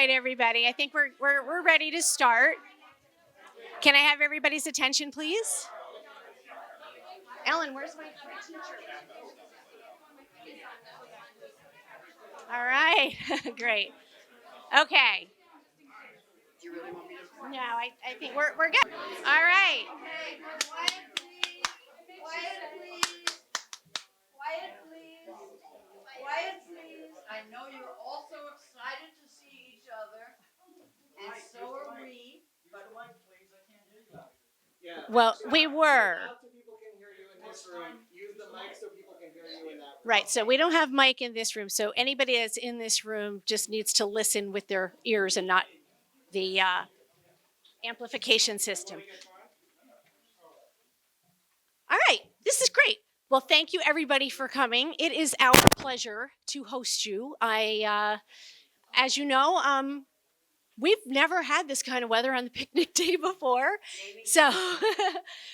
right, everybody. I think we're ready to start. Can I have everybody's attention, please? Ellen, where's my teacher? All right, great. Okay. Do you really want me to? No, I think we're good. All right. Okay, quiet please. Quiet please. Quiet please. Quiet please. I know you're all so excited to see each other. And so are we. But please, I can't hear you out here. Yeah. Well, we were. So people can hear you in this room. Use the mic so people can hear you in that room. Right. So we don't have mic in this room. So anybody that's in this room just needs to listen with their ears and not the amplification system. All right. This is great. Well, thank you everybody for coming. It is our pleasure to host you. As you know, we've never had this kind of weather on the picnic day before. Maybe. So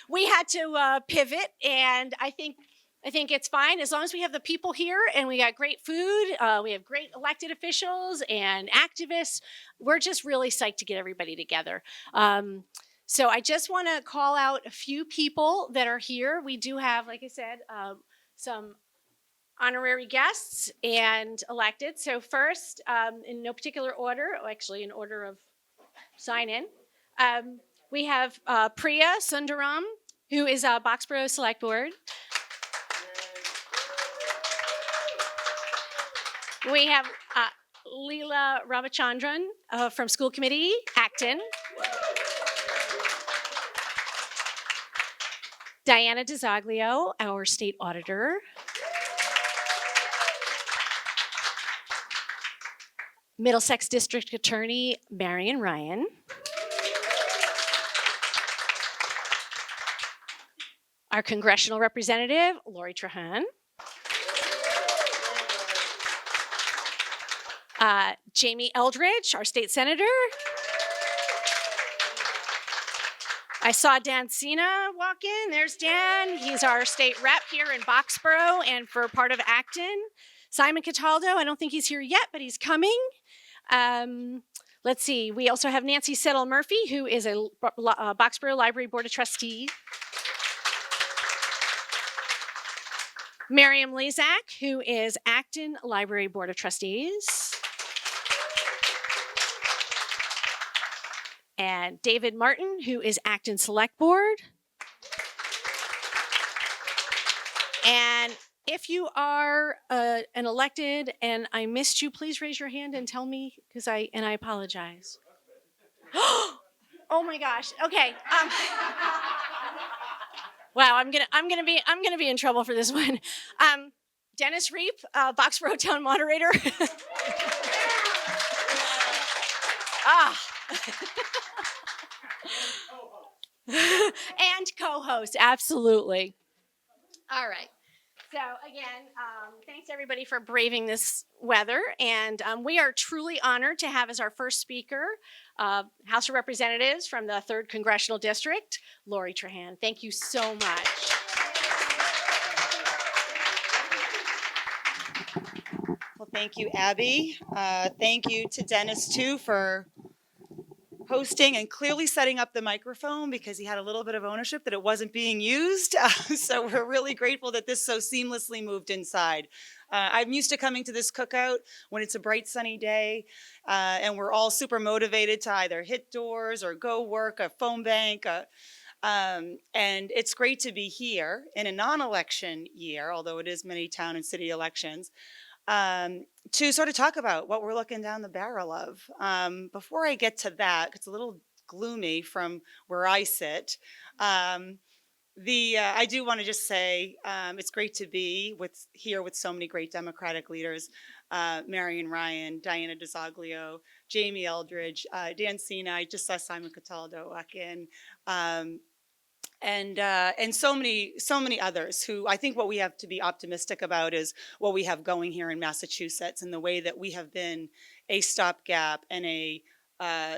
we had to pivot, and I think it's fine as long as we have the people here and we got great food. We have great elected officials and activists. We're just really psyched to get everybody together. So I just want to call out a few people that are here. We do have, like I said, some honorary guests and elected. So first, in no particular order, actually in order of sign-in, we have Priya Sundaram, who is Boxborough Select Board. We have Leela Ramachandran from School Committee, Acton. Diana DiZoglio, our state auditor. Middlesex District Attorney, Marion Ryan. Our congressional representative, Lori Trahan. Jamie Eldridge, our state senator. I saw Dan Cena walk in. There's Dan. He's our state rep here in Boxborough and for part of Acton. Simon Cataldo, I don't think he's here yet, but he's coming. Let's see. We also have Nancy Settle Murphy, who is a Boxborough Library Board of Trustees. Miriam Lezak, who is Acton Library Board of Trustees. And David Martin, who is Acton Select Board. And if you are an elected and I missed you, please raise your hand and tell me, because I apologize. Oh my gosh. Okay. Wow, I'm gonna be in trouble for this one. Dennis Reap, Boxborough Town Moderator. And co-host, absolutely. All right. So again, thanks everybody for braving this weather. And we are truly honored to have as our first speaker, House of Representatives from the 3rd Congressional District, Lori Trahan. Thank you so much. Well, thank you, Abby. Thank you to Dennis, too, for hosting and clearly setting up the microphone because he had a little bit of ownership that it wasn't being used. So we're really grateful that this so seamlessly moved inside. I'm used to coming to this cookout when it's a bright sunny day and we're all super motivated to either hit doors or go work a phone bank. And it's great to be here in a non-election year, although it is many town and city elections. To sort of talk about what we're looking down the barrel of. Before I get to that, it's a little gloomy from where I sit. I do want to just say it's great to be here with so many great Democratic leaders, Marion Ryan, Diana DiZoglio, Jamie Eldridge, Dan Cena. I just saw Simon Cataldo walk in. And so many others who I think what we have to be optimistic about is what we have going here in Massachusetts and the way that we have been a stopgap and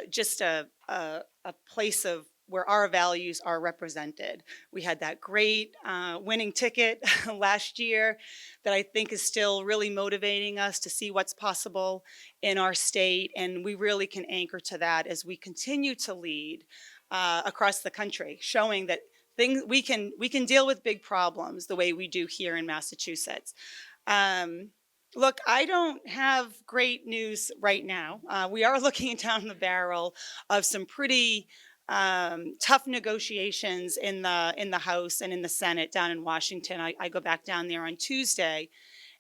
just a place of where our values are represented. We had that great winning ticket last year that I think is still really motivating us to see what's possible in our state, and we really can anchor to that as we continue to lead across the country, showing that we can deal with big problems the way we do here in Massachusetts. Look, I don't have great news right now. We are looking down the barrel of some pretty tough negotiations in the House and in the Senate down in Washington. I go back down there on Tuesday,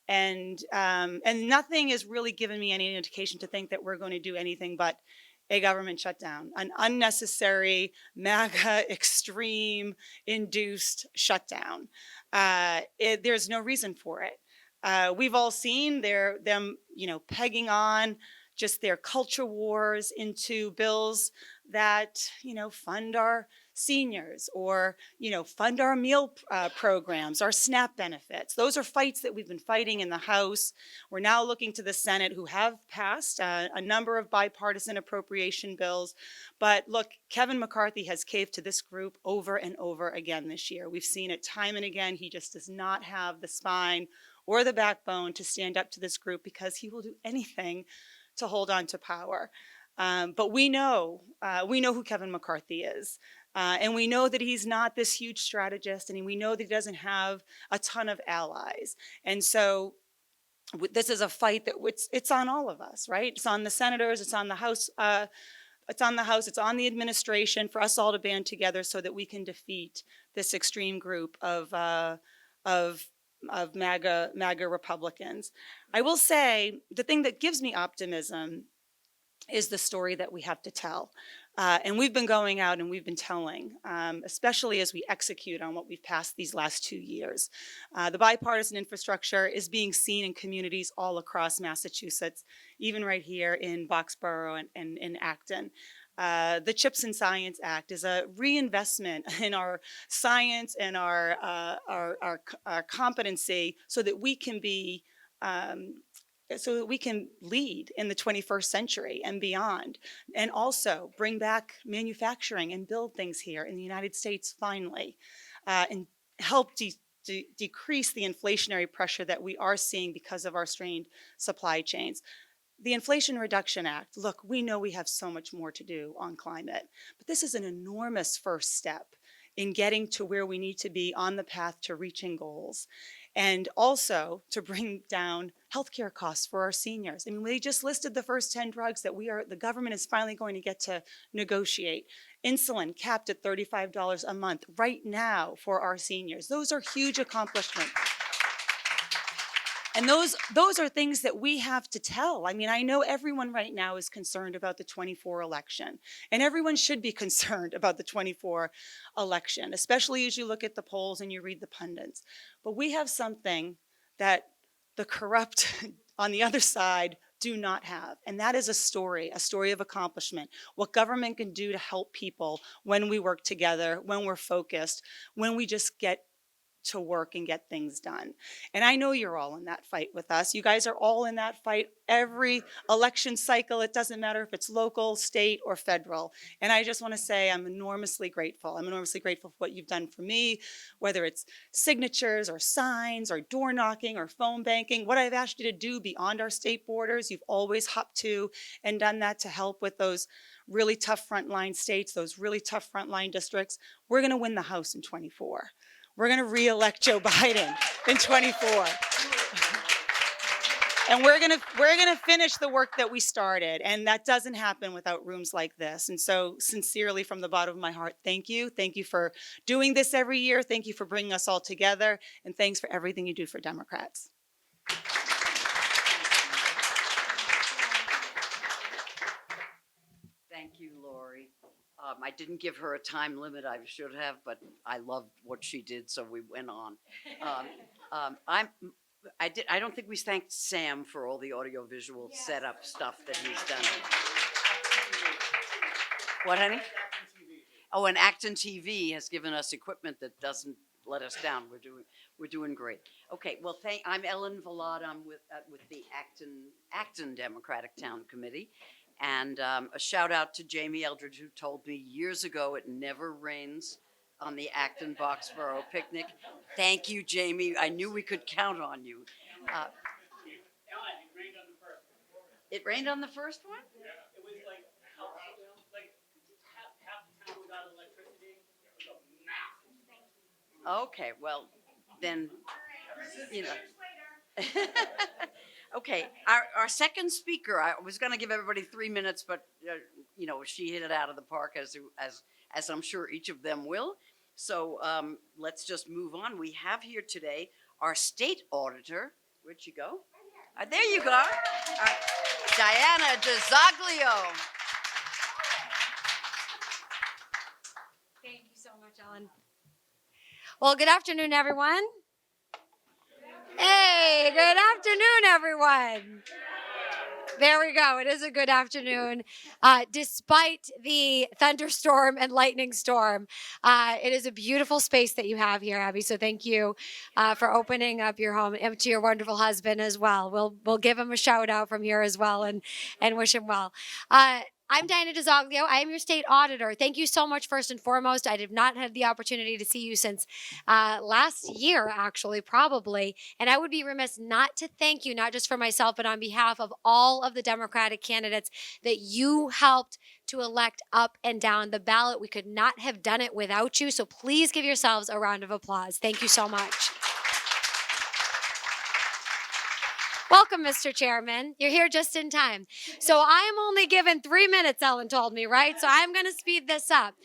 and nothing has really given me any indication to think that we're going to do anything but a government shutdown, an unnecessary, MAGA, extreme induced shutdown. There's no reason for it. We've all seen them, pegging on just their culture wars into bills that, fund our seniors or, fund our meal programs, our SNAP benefits. Those are fights that we've been fighting in the House. We're now looking to the Senate, who have passed a number of bipartisan appropriation bills. But look, Kevin McCarthy has caved to this group over and over again this year. We've seen it time and again. He just does not have the spine or the backbone to stand up to this group, because he will do anything to hold on to power. But we know who Kevin McCarthy is. And we know that he's not this huge strategist, and we know that he doesn't have a ton of allies. And so this is a fight that it's on all of us, right? It's on the senators, it's on the House, it's on the administration, for us all to band together so that we can defeat this extreme group of MAGA Republicans. I will say the thing that gives me optimism is the story that we have to tell. And we've been going out and we've been telling, especially as we execute on what we've passed these last 2 years. The bipartisan infrastructure is being seen in communities all across Massachusetts, even right here in Boxborough and in Acton. The CHIPS and Science Act is a reinvestment in our science and our competency so that we can be lead in the 21st century and beyond, and also bring back manufacturing and build things here in the United States finally, and help decrease the inflationary pressure that we are seeing because of our strained supply chains. The Inflation Reduction Act, look, we know we have so much more to do on climate, but this is an enormous first step in getting to where we need to be on the path to reaching goals, and also to bring down healthcare costs for our seniors. I mean, we just listed the first 10 drugs that the government is finally going to get to negotiate. Insulin capped at $35 a month right now for our seniors. Those are huge accomplishments. And those are things that we have to tell. I mean, I know everyone right now is concerned about the 24 election, and everyone should be concerned about the 24 election, especially as you look at the polls and you read the pundits. But we have something that the corrupt on the other side do not have, and that is a story of accomplishment, what government can do to help people when we work together, when we're focused, when we just get to work and get things done. And I know you're all in that fight with us. You guys are all in that fight every election cycle. It doesn't matter if it's local, state, or federal. And I just want to say I'm enormously grateful. I'm enormously grateful for what you've done for me, whether it's signatures or signs or door knocking or phone banking. What I've asked you to do beyond our state borders, you've always hopped to and done that to help with those really tough frontline states, those really tough frontline districts. We're going to win the House in 24. We're going to re-elect Joe Biden in 24. And we're going to finish the work that we started. And that doesn't happen without rooms like this. And so sincerely, from the bottom of my heart, thank you. Thank you for doing this every year. Thank you for bringing us all together. And thanks for everything you do for Democrats. Thank you, Lori. I didn't give her a time limit. I should have, but I loved what she did, so we went on. I don't think we thanked Sam for all the audiovisual setup stuff that he's done. What, honey? Oh, and Acton TV has given us equipment that doesn't let us down. We're doing great. Okay, well, I'm Ellen Valad. I'm with the Acton Democratic Town Committee. And a shout out to Jamie Eldridge, who told me years ago it never rains on the Acton Boxborough picnic. Thank you, Jamie. I knew we could count on you. It rained on the first one? It was like half the town without electricity. It was a massive. Okay, well, then, you know. Okay, our second speaker, I was going to give everybody 3 minutes, but, you know, she hit it out of the park, as I'm sure each of them will. So let's just move on. We have here today our state auditor. Where'd she go? There you go. Diana DeZoglio. Thank you so much, Ellen. Well, good afternoon, everyone. Hey, good afternoon, everyone. There we go. It is a good afternoon. Despite the thunderstorm and lightning storm, it is a beautiful space that you have here, Abby. So thank you for opening up your home, and to your wonderful husband as well. We'll give him a shout out from here as well, and wish him well. I'm Diana DeZoglio. I am your state auditor. Thank you so much, first and foremost. I have not had the opportunity to see you since last year, actually, probably. And I would be remiss not to thank you, not just for myself, but on behalf of all of the Democratic candidates that you helped to elect up and down the ballot. We could not have done it without you. So please give yourselves a round of applause. Thank you so much. Welcome, Mr. Chairman. You're here just in time. So I am only given 3 minutes, Ellen told me, right? So I'm going to speed this up.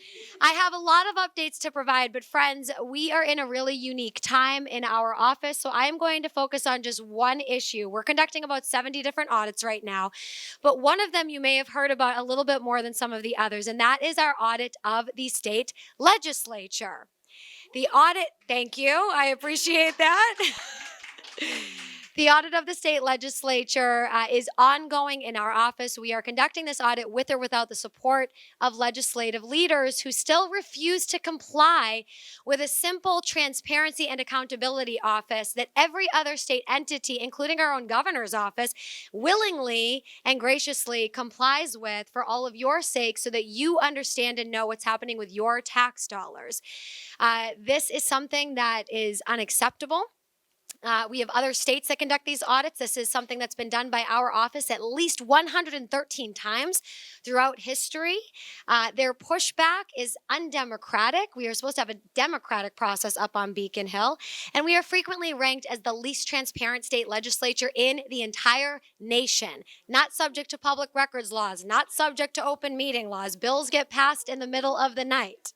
I have a lot of updates to provide, but friends, we are in a really unique time in our office, so I am going to focus on just one issue. We're conducting about 70 different audits right now, but one of them you may have heard about a little bit more than some of the others, and that is our audit of the state legislature. The audit, thank you, I appreciate that. The audit of the state legislature is ongoing in our office. We are conducting this audit with or without the support of legislative leaders who still refuse to comply with a simple transparency and accountability office that every other state entity, including our own governor's office, willingly and graciously complies with for all of your sake so that you understand and know what's happening with your tax dollars. This is something that is unacceptable. We have other states that conduct these audits. This is something that's been done by our office at least 113 times throughout history. Their pushback is undemocratic. We are supposed to have a democratic process up on Beacon Hill, and we are frequently ranked as the least transparent state legislature in the entire nation. Not subject to public records laws, not subject to open meeting laws. Bills get passed in the middle of the night.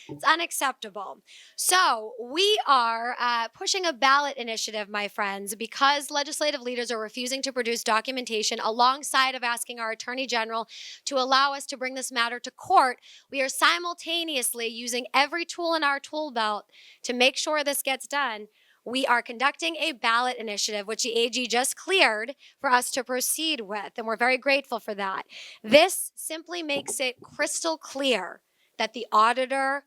It's unacceptable. So we are pushing a ballot initiative, my friends, because legislative leaders are refusing to produce documentation alongside of asking our Attorney General to allow us to bring this matter to court. We are simultaneously using every tool in our tool belt to make sure this gets done. We are conducting a ballot initiative, which the AG just cleared for us to proceed with, and we're very grateful for that. This simply makes it crystal clear that the auditor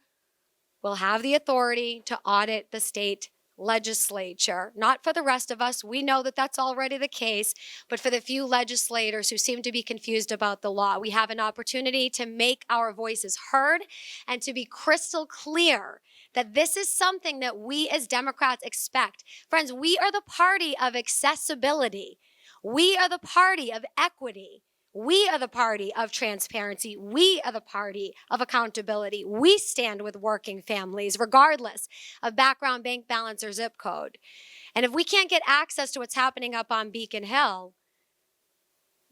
will have the authority to audit the state legislature. Not for the rest of us. We know that that's already the case, but for the few legislators who seem to be confused about the law, we have an opportunity to make our voices heard and to be crystal clear that this is something that we as Democrats expect. Friends, we are the party of accessibility. We are the party of equity. We are the party of transparency. We are the party of accountability. We stand with working families, regardless of background, bank balance, or zip code. And if we can't get access to what's happening up on Beacon Hill,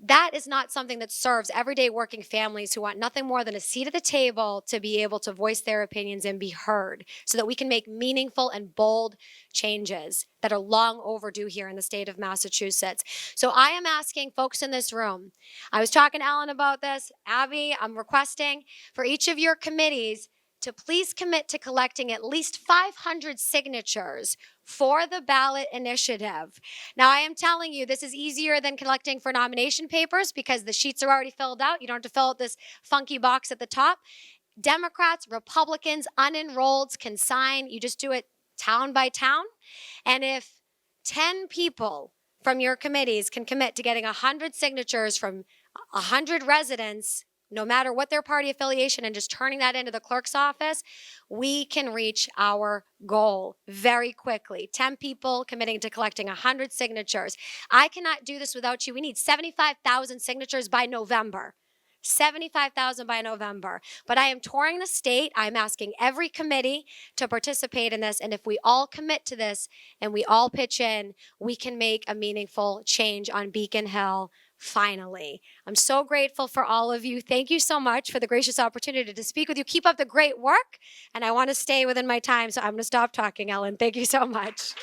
that is not something that serves everyday working families who want nothing more than a seat at the table to be able to voice their opinions and be heard so that we can make meaningful and bold changes that are long overdue here in the state of Massachusetts. So I am asking folks in this room, I was talking to Ellen about this, Abby, I'm requesting for each of your committees to please commit to collecting at least 500 signatures for the ballot initiative. Now, I am telling you, this is easier than collecting for nomination papers because the sheets are already filled out. You don't have to fill out this funky box at the top. Democrats, Republicans, unenrolleds can sign. You just do it town by town. And if 10 people from your committees can commit to getting 100 signatures from 100 residents, no matter what their party affiliation, and just turning that into the clerk's office, we can reach our goal very quickly. 10 people committing to collecting 100 signatures. I cannot do this without you. We need 75,000 signatures by November. 75,000 by November. But I am touring the state. I'm asking every committee to participate in this. And if we all commit to this and we all pitch in, we can make a meaningful change on Beacon Hill finally. I'm so grateful for all of you. Thank you so much for the gracious opportunity to speak with you. Keep up the great work. And I want to stay within my time, so I'm going to stop talking, Ellen. Thank you so much.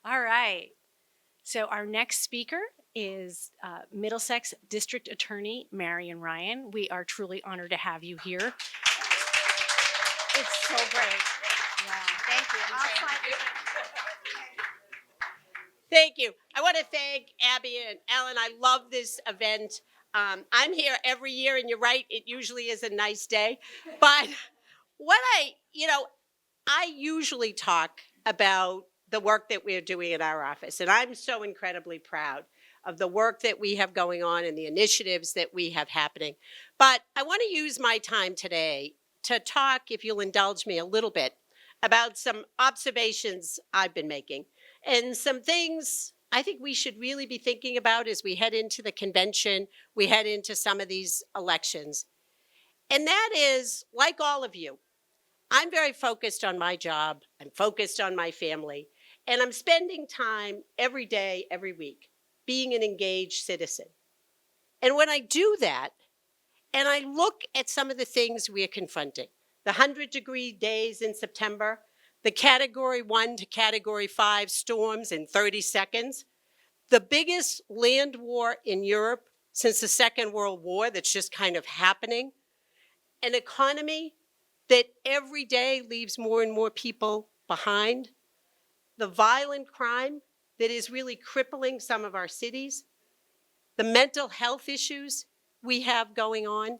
All right. So our next speaker is Middlesex District Attorney Marion Ryan. We are truly honored to have you here. It's so great. Yeah, thank you. Thank you. I want to thank Abby and Ellen. I love this event. I'm here every year, and you're right, it usually is a nice day. But I usually talk about the work that we're doing in our office, and I'm so incredibly proud of the work that we have going on and the initiatives that we have happening. But I want to use my time today to talk, if you'll indulge me a little bit, about some observations I've been making and some things I think we should really be thinking about as we head into the convention, we head into some of these elections. And that is, like all of you, I'm very focused on my job, I'm focused on my family, and I'm spending time every day, every week, being an engaged citizen. And when I do that, and I look at some of the things we are confronting, the 100-degree days in September, the Category 1 to Category 5 storms in 30 seconds, the biggest land war in Europe since the Second World War that's just kind of happening, an economy that every day leaves more and more people behind, the violent crime that is really crippling some of our cities, the mental health issues we have going on.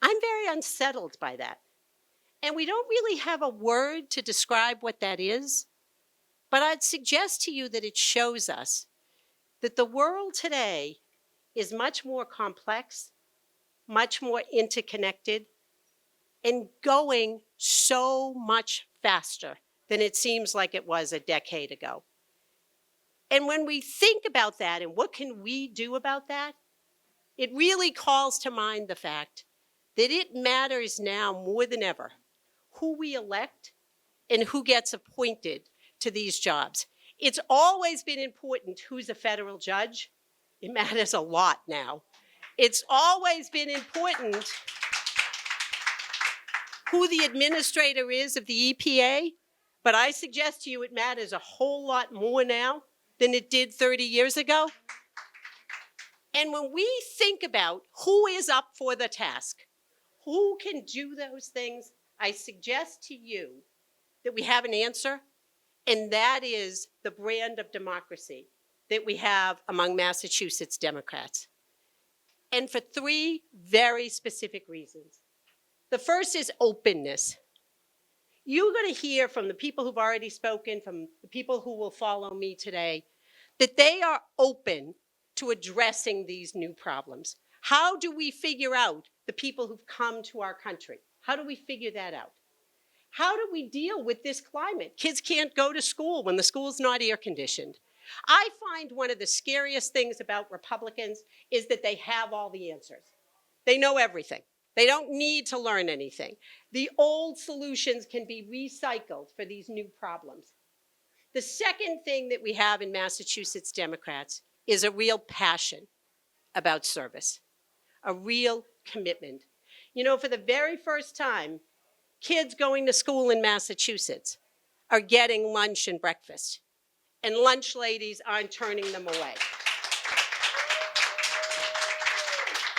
I'm very unsettled by that. And we don't really have a word to describe what that is, but I'd suggest to you that it shows us that the world today is much more complex, much more interconnected, and going so much faster than it seems like it was a decade ago. And when we think about that and what can we do about that, it really calls to mind the fact that it matters now more than ever who we elect and who gets appointed to these jobs. It's always been important who's a federal judge. It matters a lot now. It's always been important who the administrator is of the EPA, but I suggest to you it matters a whole lot more now than it did 30 years ago. And when we think about who is up for the task, who can do those things, I suggest to you that we have an answer, and that is the brand of democracy that we have among Massachusetts Democrats. And for three very specific reasons. The first is openness. You're going to hear from the people who've already spoken, from the people who will follow me today, that they are open to addressing these new problems. How do we figure out the people who've come to our country? How do we figure that out? How do we deal with this climate? Kids can't go to school when the school's not air conditioned. I find one of the scariest things about Republicans is that they have all the answers. They know everything. They don't need to learn anything. The old solutions can be recycled for these new problems. The second thing that we have in Massachusetts Democrats is a real passion about service, a real commitment. You know, for the very first time, kids going to school in Massachusetts are getting lunch and breakfast, and lunch ladies aren't turning them away.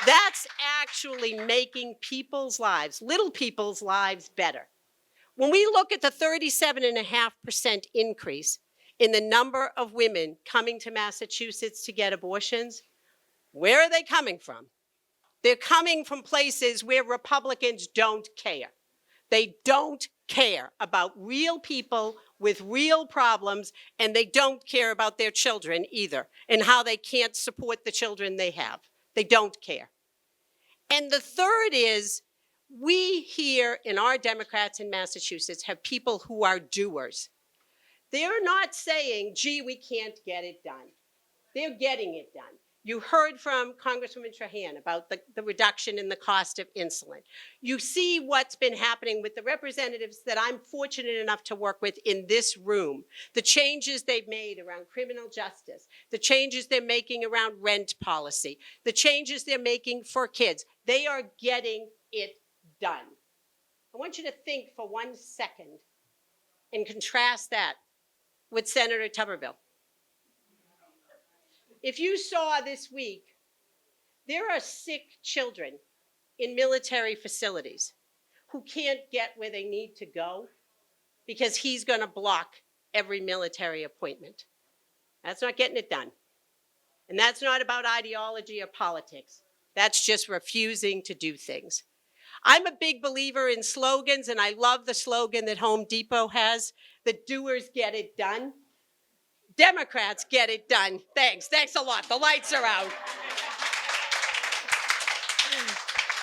That's actually making people's lives, little people's lives, better. When we look at the 37.5% increase in the number of women coming to Massachusetts to get abortions, where are they coming from? They're coming from places where Republicans don't care. They don't care about real people with real problems, and they don't care about their children either and how they can't support the children they have. They don't care. And the third is, we here in our Democrats in Massachusetts have people who are doers. They're not saying, gee, we can't get it done. They're getting it done. You heard from Congresswoman Trahan about the reduction in the cost of insulin. You see what's been happening with the representatives that I'm fortunate enough to work with in this room, the changes they've made around criminal justice, the changes they're making around rent policy, the changes they're making for kids. They are getting it done. I want you to think for 1 second and contrast that with Senator Tuberville. If you saw this week, there are sick children in military facilities who can't get where they need to go because he's going to block every military appointment. That's not getting it done. And that's not about ideology or politics. That's just refusing to do things. I'm a big believer in slogans, and I love the slogan that Home Depot has, the doers get it done. Democrats get it done. Thanks a lot. The lights are out.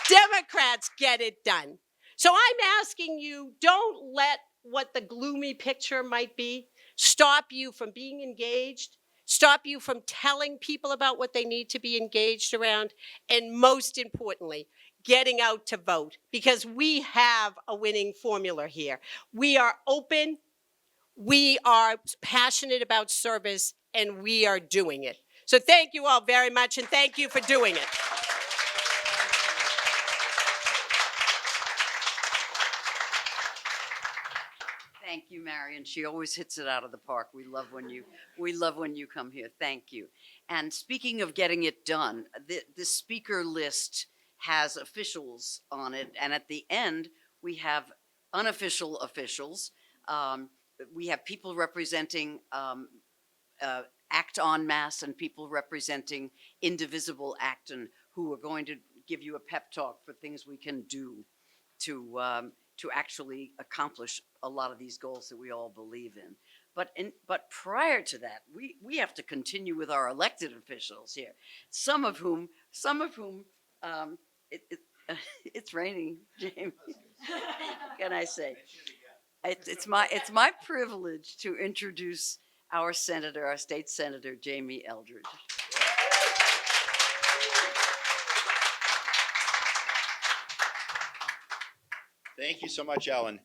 Democrats get it done. So I'm asking you, don't let what the gloomy picture might be stop you from being engaged, stop you from telling people about what they need to be engaged around, and most importantly, getting out to vote, because we have a winning formula here. We are open, we are passionate about service, and we are doing it. So thank you all very much, and thank you for doing it. Thank you, Marion. She always hits it out of the park. We love when you come here. Thank you. And speaking of getting it done, the speaker list has officials on it, and at the end we have unofficial officials. We have people representing Act en masse and people representing Indivisible Acton, who are going to give you a pep talk for things we can do to actually accomplish a lot of these goals that we all believe in. But prior to that, we have to continue with our elected officials here. Some of whom it's raining, Jamie. Can I say? It's my privilege to introduce our senator, our state senator, Jamie Eldridge. Thank you so much, Ellen.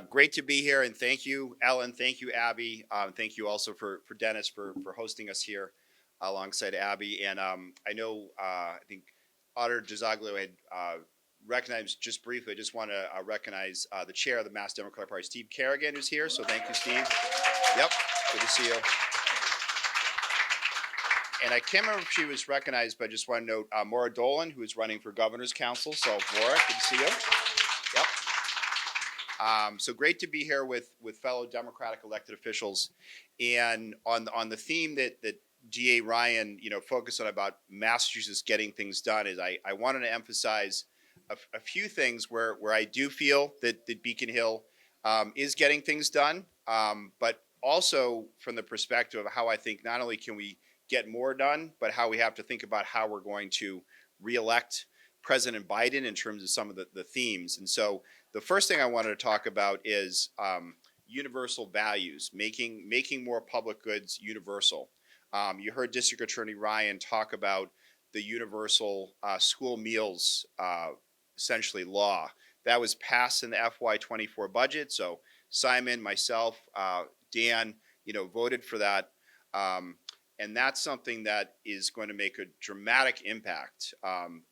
Great to be here, and thank you, Ellen. Thank you, Abby. Thank you also for Dennis for hosting us here alongside Abby. And I know I think Auditor Gizaglio had recognized just briefly. I just want to recognize the chair of the Mass Democratic Party, Steve Kerrigan, who's here. So thank you, Steve. Yep, good to see you. And I can't remember if she was recognized, but I just want to note Maura Dolan, who is running for Governor's Council. So Maura, good to see you. Yep. So great to be here with fellow Democratic elected officials, and on the theme that DA Ryan focused on about Massachusetts getting things done is I wanted to emphasize a few things where I do feel that Beacon Hill is getting things done, but also from the perspective of how I think not only can we get more done, but how we have to think about how we're going to reelect President Biden in terms of some of the themes. And so the first thing I wanted to talk about is universal values, making more public goods universal. You heard District Attorney Ryan talk about the universal school meals, essentially law. That was passed in the FY24 budget. So Simon, myself, Dan, voted for that. And that's something that is going to make a dramatic impact.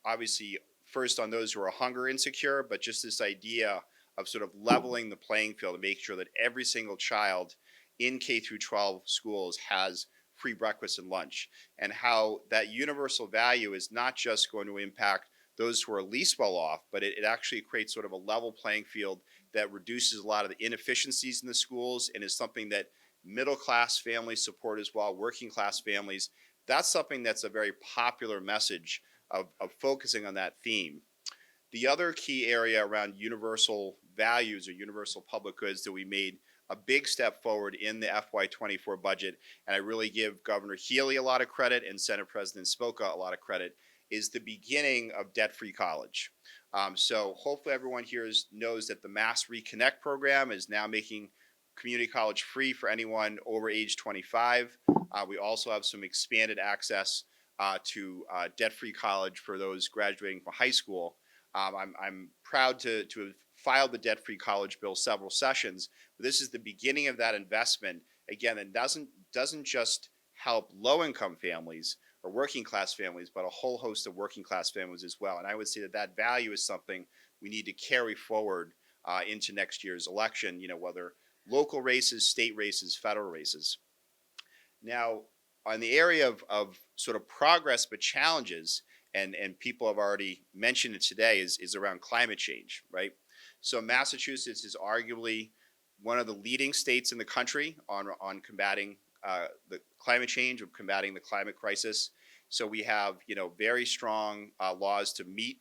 Obviously, first on those who are hunger insecure, but just this idea of sort of leveling the playing field to make sure that every single child in K through 12 schools has free breakfast and lunch, and how that universal value is not just going to impact those who are least well off, but it actually creates sort of a level playing field that reduces a lot of the inefficiencies in the schools and is something that middle class families support as well, working class families. That's something that's a very popular message of focusing on that theme. The other key area around universal values or universal public goods that we made a big step forward in the FY24 budget, and I really give Governor Healy a lot of credit and Senate President Spoka a lot of credit, is the beginning of debt-free college. So hopefully everyone here knows that the Mass Reconnect program is now making community college free for anyone over age 25. We also have some expanded access to debt-free college for those graduating from high school. I'm proud to have filed the debt-free college bill several sessions, but this is the beginning of that investment. Again, it doesn't just help low-income families or working class families, but a whole host of working class families as well. And I would say that that value is something we need to carry forward into next year's election, whether local races, state races, federal races. Now, on the area of sort of progress but challenges, and people have already mentioned it today, is around climate change, right? So Massachusetts is arguably one of the leading states in the country on combating the climate change, of combating the climate crisis. So we have, very strong laws to meet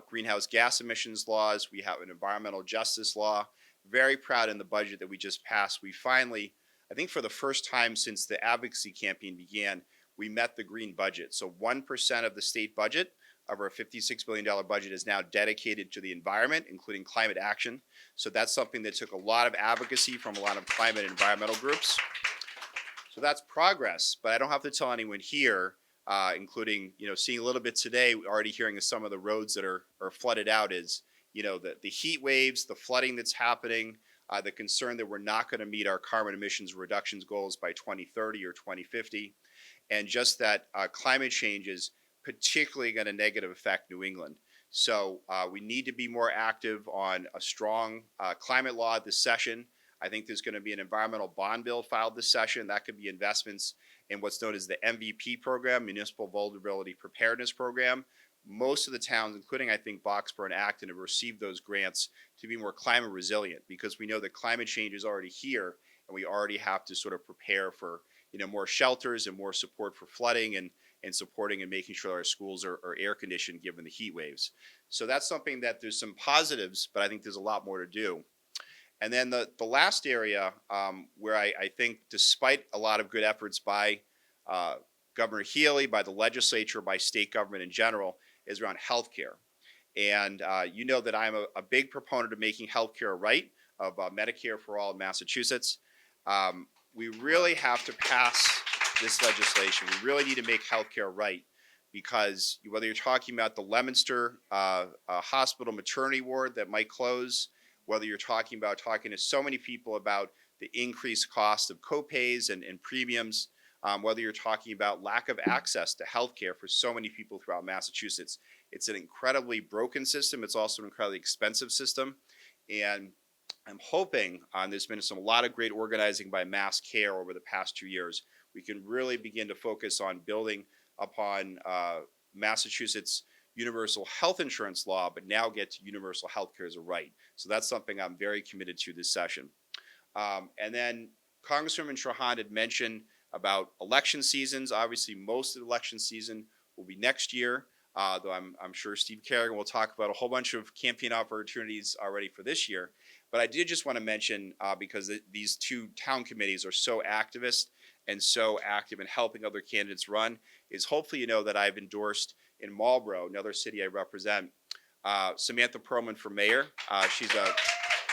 greenhouse gas emissions laws. We have an environmental justice law. Very proud in the budget that we just passed. We finally, I think for the first time since the advocacy campaign began, we met the green budget. So 1% of the state budget of our $56 billion budget is now dedicated to the environment, including climate action. So that's something that took a lot of advocacy from a lot of climate and environmental groups. So that's progress, but I don't have to tell anyone here, including, seeing a little bit today, already hearing of some of the roads that are flooded out is, the heat waves, the flooding that's happening, the concern that we're not going to meet our carbon emissions reductions goals by 2030 or 2050. And just that climate change is particularly going to negative affect New England. So we need to be more active on a strong climate law this session. I think there's going to be an environmental bond bill filed this session. That could be investments in what's known as the MVP program, Municipal Vulnerability Preparedness Program. Most of the towns, including I think Boxborough and Acton, have received those grants to be more climate resilient, because we know that climate change is already here and we already have to sort of prepare for more shelters and more support for flooding and supporting and making sure our schools are air conditioned given the heat waves. So that's something that there's some positives, but I think there's a lot more to do. And then the last area where I think despite a lot of good efforts by Governor Healy, by the legislature, by state government in general, is around healthcare. And you know that I'm a big proponent of making healthcare a right, of Medicare for all in Massachusetts. We really have to pass this legislation. We really need to make healthcare right, because whether you're talking about the Leominster Hospital maternity ward that might close, whether you're talking to so many people about the increased cost of copays and premiums, whether you're talking about lack of access to healthcare for so many people throughout Massachusetts. It's an incredibly broken system. It's also an incredibly expensive system. And I'm hoping, there's been a lot of great organizing by Mass Care over the past 2 years. We can really begin to focus on building upon Massachusetts universal health insurance law, but now get to universal health care as a right. So that's something I'm very committed to this session. And then Congresswoman Trahan had mentioned about election seasons. Obviously, most of the election season will be next year, though I'm sure Steve Kerrigan will talk about a whole bunch of campaign opportunities already for this year. But I did just want to mention, because these two town committees are so activist and so active in helping other candidates run, is hopefully you know that I've endorsed in Marlborough, another city I represent, Samantha Perlman for mayor. She's a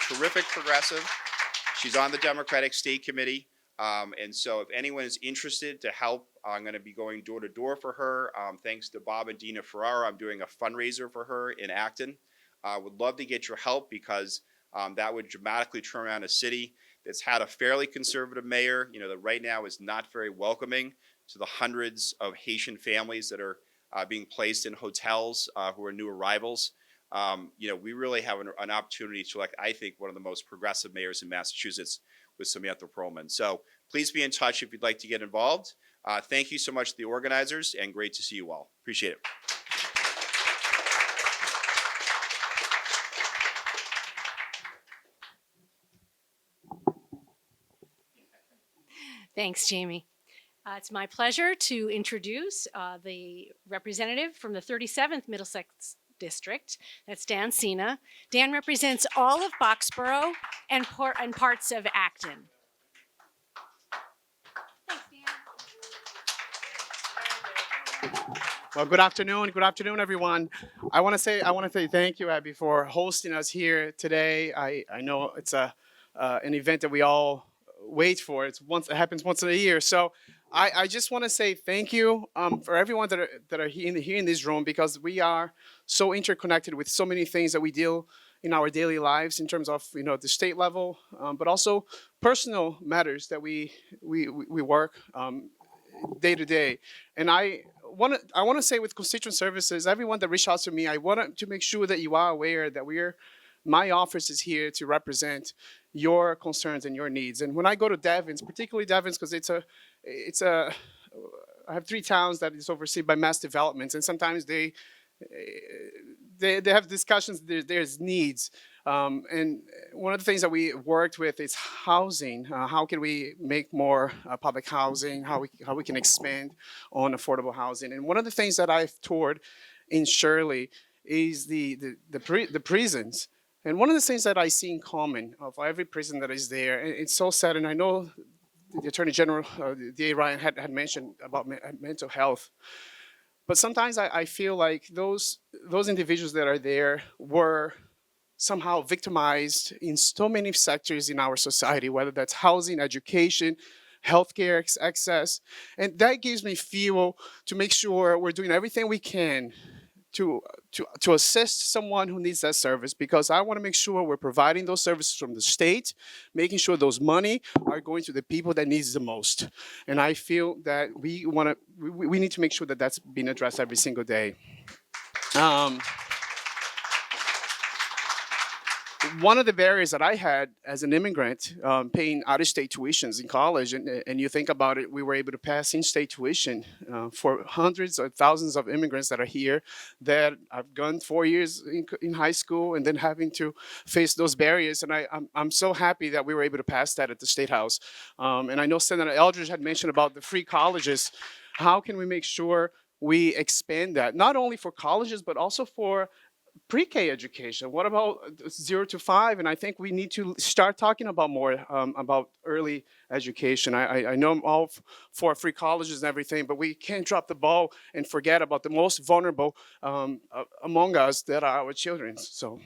terrific progressive. She's on the Democratic State Committee. And so if anyone is interested to help, I'm going to be going door to door for her. Thanks to Bob and Dina Ferrara, I'm doing a fundraiser for her in Acton. Would love to get your help, because that would dramatically turn around a city that's had a fairly conservative mayor, that right now is not very welcoming to the hundreds of Haitian families that are being placed in hotels who are new arrivals. We really have an opportunity to elect, I think, one of the most progressive mayors in Massachusetts with Samantha Perlman. So please be in touch if you'd like to get involved. Thank you so much to the organizers, and great to see you all. Appreciate it. Thanks, Jamie. It's my pleasure to introduce the representative from the 37th Middlesex District. That's Dan Cena. Dan represents all of Boxborough and parts of Acton. Thanks, Dan. Well, good afternoon. Good afternoon, everyone. I want to say thank you, Abby, for hosting us here today. I know it's an event that we all wait for. It happens once a year. So I just want to say thank you for everyone that are here in this room, because we are so interconnected with so many things that we deal in our daily lives in terms of the state level, but also personal matters that we work day to day. And I want to say, with constituent services, everyone that reached out to me, I want to make sure that you are aware that my office is here to represent your concerns and your needs. And when I go to Devens, particularly Devens, because I have 3 towns that is overseen by mass developments, and sometimes they have discussions. There's needs, and one of the things that we worked with is housing. How can we make more public housing? How we can expand on affordable housing? And one of the things that I've toured in Shirley is the prisons. And one of the things that I see in common of every prison that is there, and it's so sad, and I know the Attorney General, D.A. Ryan, had mentioned about mental health. But sometimes I feel like those individuals that are there were somehow victimized in so many sectors in our society, whether that's housing, education, healthcare access. And that gives me fuel to make sure we're doing everything we can to assist someone who needs that service, because I want to make sure we're providing those services from the state, making sure those money are going to the people that needs the most. And I feel that we need to make sure that that's being addressed every single day. One of the barriers that I had as an immigrant, paying out-of-state tuitions in college, and you think about it, we were able to pass in-state tuition for hundreds or thousands of immigrants that are here that have gone 4 years in high school and then having to face those barriers. And I'm so happy that we were able to pass that at the State House. And I know Senator Eldridge had mentioned about the free colleges. How can we make sure we expand that, not only for colleges, but also for pre-K education? What about 0 to 5? And I think we need to start talking about more about early education. I know I'm all for free colleges and everything, but we can't drop the ball and forget about the most vulnerable among us, that are our children. So,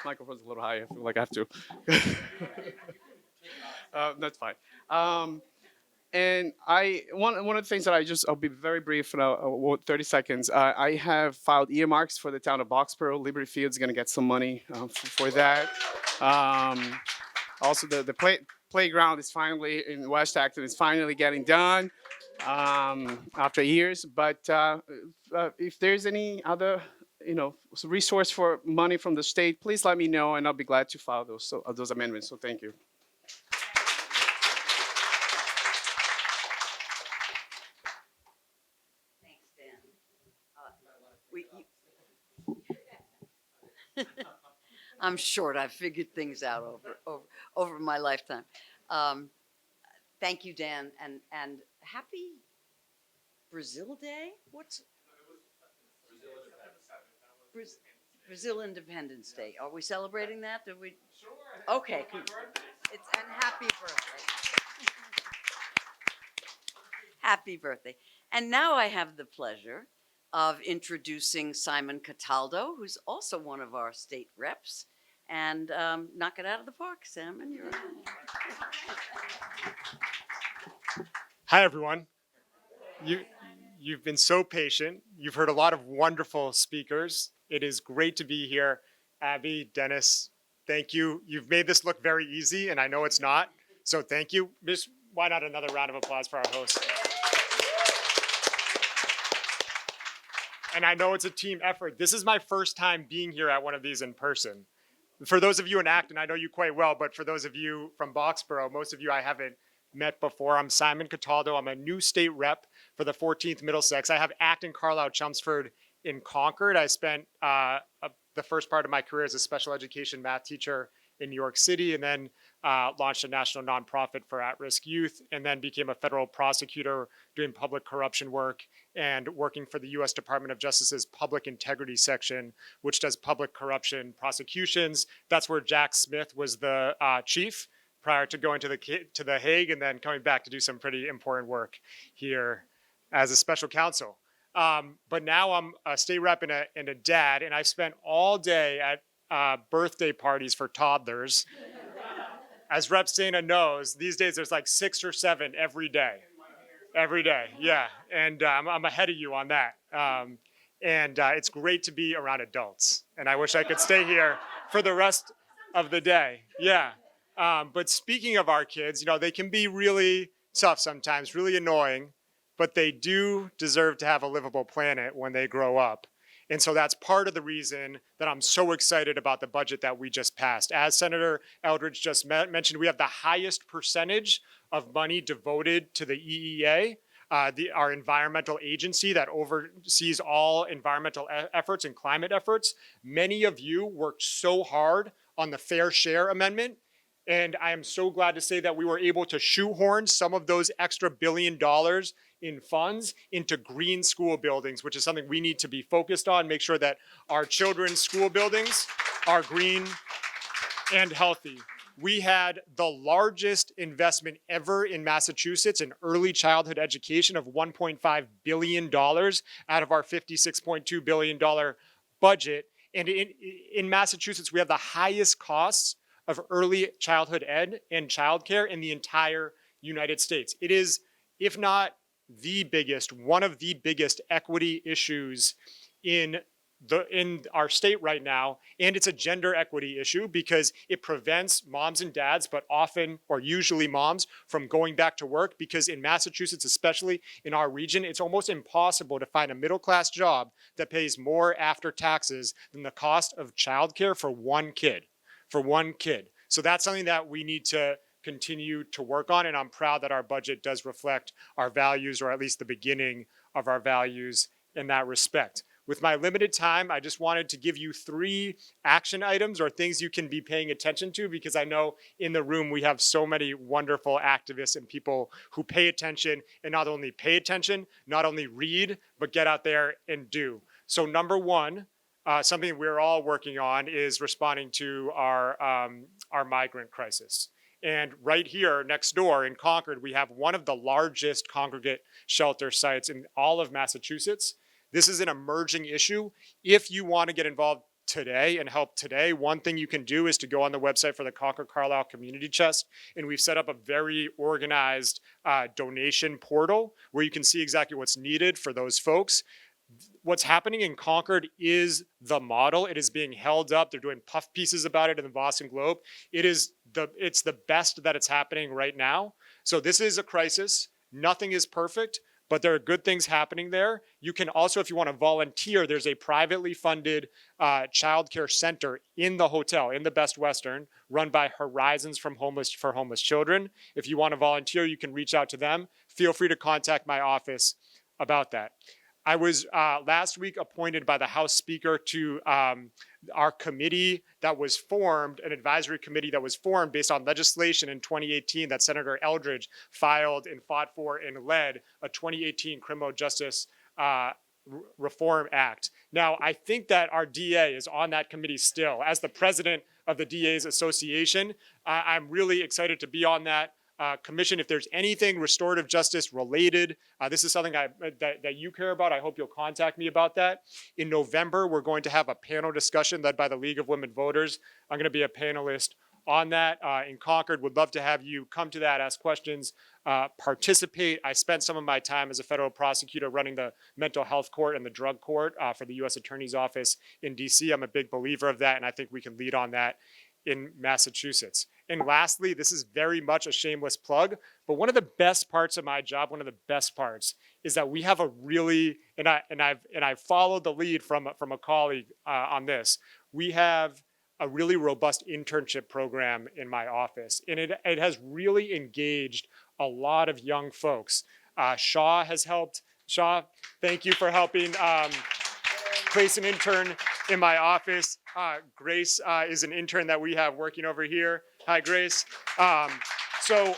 microphone's a little high. I feel like I have to. That's fine. And one of the things that I'll be very brief, 30 seconds. I have filed earmarks for the town of Boxborough. Liberty Field's going to get some money for that. Also, the playground is finally in West Acton is finally getting done after years. But if there's any other resource for money from the state, please let me know, and I'll be glad to file those amendments. So thank you. I'm short. I've figured things out over my lifetime. Thank you, Dan, and happy Brazil Day. What's Brazil Independence Day? Are we celebrating that? Did we? Sure. Okay. And happy birthday. Happy birthday. And now I have the pleasure of introducing Simon Cataldo, who's also one of our state reps. And knock it out of the park, Simon. You're Hi, everyone. You've been so patient. You've heard a lot of wonderful speakers. It is great to be here. Abby, Dennis, thank you. You've made this look very easy, and I know it's not. So thank you. Why not another round of applause for our host? And I know it's a team effort. This is my first time being here at one of these in person. For those of you in Acton, I know you quite well, but for those of you from Boxborough, most of you I haven't met before. I'm Simon Cataldo. I'm a new state rep for the 14th Middlesex. I have Acton, Carlisle, Chelmsford in Concord. I spent the first part of my career as a special education math teacher in New York City, and then launched a national nonprofit for at-risk youth, and then became a federal prosecutor doing public corruption work and working for the U.S. Department of Justice's Public Integrity Section, which does public corruption prosecutions. That's where Jack Smith was the chief prior to going to the Hague and then coming back to do some pretty important work here as a special counsel. But now I'm a state rep and a dad, and I've spent all day at birthday parties for toddlers. As Rep. Sena knows, these days there's like 6 or 7 every day. Every day, yeah. And I'm ahead of you on that. It's great to be around adults. And I wish I could stay here for the rest of the day. Yeah. But speaking of our kids, they can be really tough sometimes, really annoying, but they do deserve to have a livable planet when they grow up. And so that's part of the reason that I'm so excited about the budget that we just passed. As Senator Eldridge just mentioned, we have the highest percentage of money devoted to the EEA, our environmental agency that oversees all environmental efforts and climate efforts. Many of you worked so hard on the Fair Share Amendment, and I am so glad to say that we were able to shoehorn some of those extra $1 billion in funds into green school buildings, which is something we need to be focused on, make sure that our children's school buildings are green and healthy. We had the largest investment ever in Massachusetts in early childhood education of $1.5 billion out of our $56.2 billion budget. And in Massachusetts, we have the highest costs of early childhood ed and childcare in the entire United States. It is, if not the biggest, one of the biggest equity issues in our state right now, and it's a gender equity issue because it prevents moms and dads, but often or usually moms, from going back to work, because in Massachusetts, especially in our region, it's almost impossible to find a middle-class job that pays more after taxes than the cost of childcare for one kid. So that's something that we need to continue to work on, and I'm proud that our budget does reflect our values, or at least the beginning of our values in that respect. With my limited time, I just wanted to give you 3 action items or things you can be paying attention to, because I know in the room we have so many wonderful activists and people who pay attention, and not only pay attention, not only read, but get out there and do. So number 1, something we're all working on is responding to our migrant crisis. And right here next door in Concord, we have one of the largest congregate shelter sites in all of Massachusetts. This is an emerging issue. If you want to get involved today and help today, one thing you can do is to go on the website for the Concord Carlisle Community Chest, and we've set up a very organized donation portal where you can see exactly what's needed for those folks. What's happening in Concord is the model. It is being held up. They're doing puff pieces about it in the Boston Globe. It's the best that it's happening right now. So this is a crisis. Nothing is perfect, but there are good things happening there. You can also, if you want to volunteer, there's a privately funded childcare center in the hotel, in the Best Western, run by Horizons for Homeless Children. If you want to volunteer, you can reach out to them. Feel free to contact my office about that. I was last week appointed by the House Speaker to our committee that was formed, an advisory committee that was formed based on legislation in 2018 that Senator Eldridge filed and fought for and led, a 2018 Criminal Justice Reform Act. Now, I think that our DA is on that committee still. As the president of the DA's Association, I'm really excited to be on that commission. If there's anything restorative justice related, this is something that you care about. I hope you'll contact me about that. In November, we're going to have a panel discussion led by the League of Women Voters. I'm going to be a panelist on that in Concord. Would love to have you come to that, ask questions, participate. I spent some of my time as a federal prosecutor running the mental health court and the drug court for the U.S. Attorney's Office in D.C. I'm a big believer of that, and I think we can lead on that in Massachusetts. And lastly, this is very much a shameless plug, but one of the best parts of my job, one of the best parts, is that we have a really, and I've followed the lead from a colleague on this. We have a really robust internship program in my office, and it has really engaged a lot of young folks. Shaw has helped. Shaw, thank you for helping place an intern in my office. Grace is an intern that we have working over here. Hi, Grace. So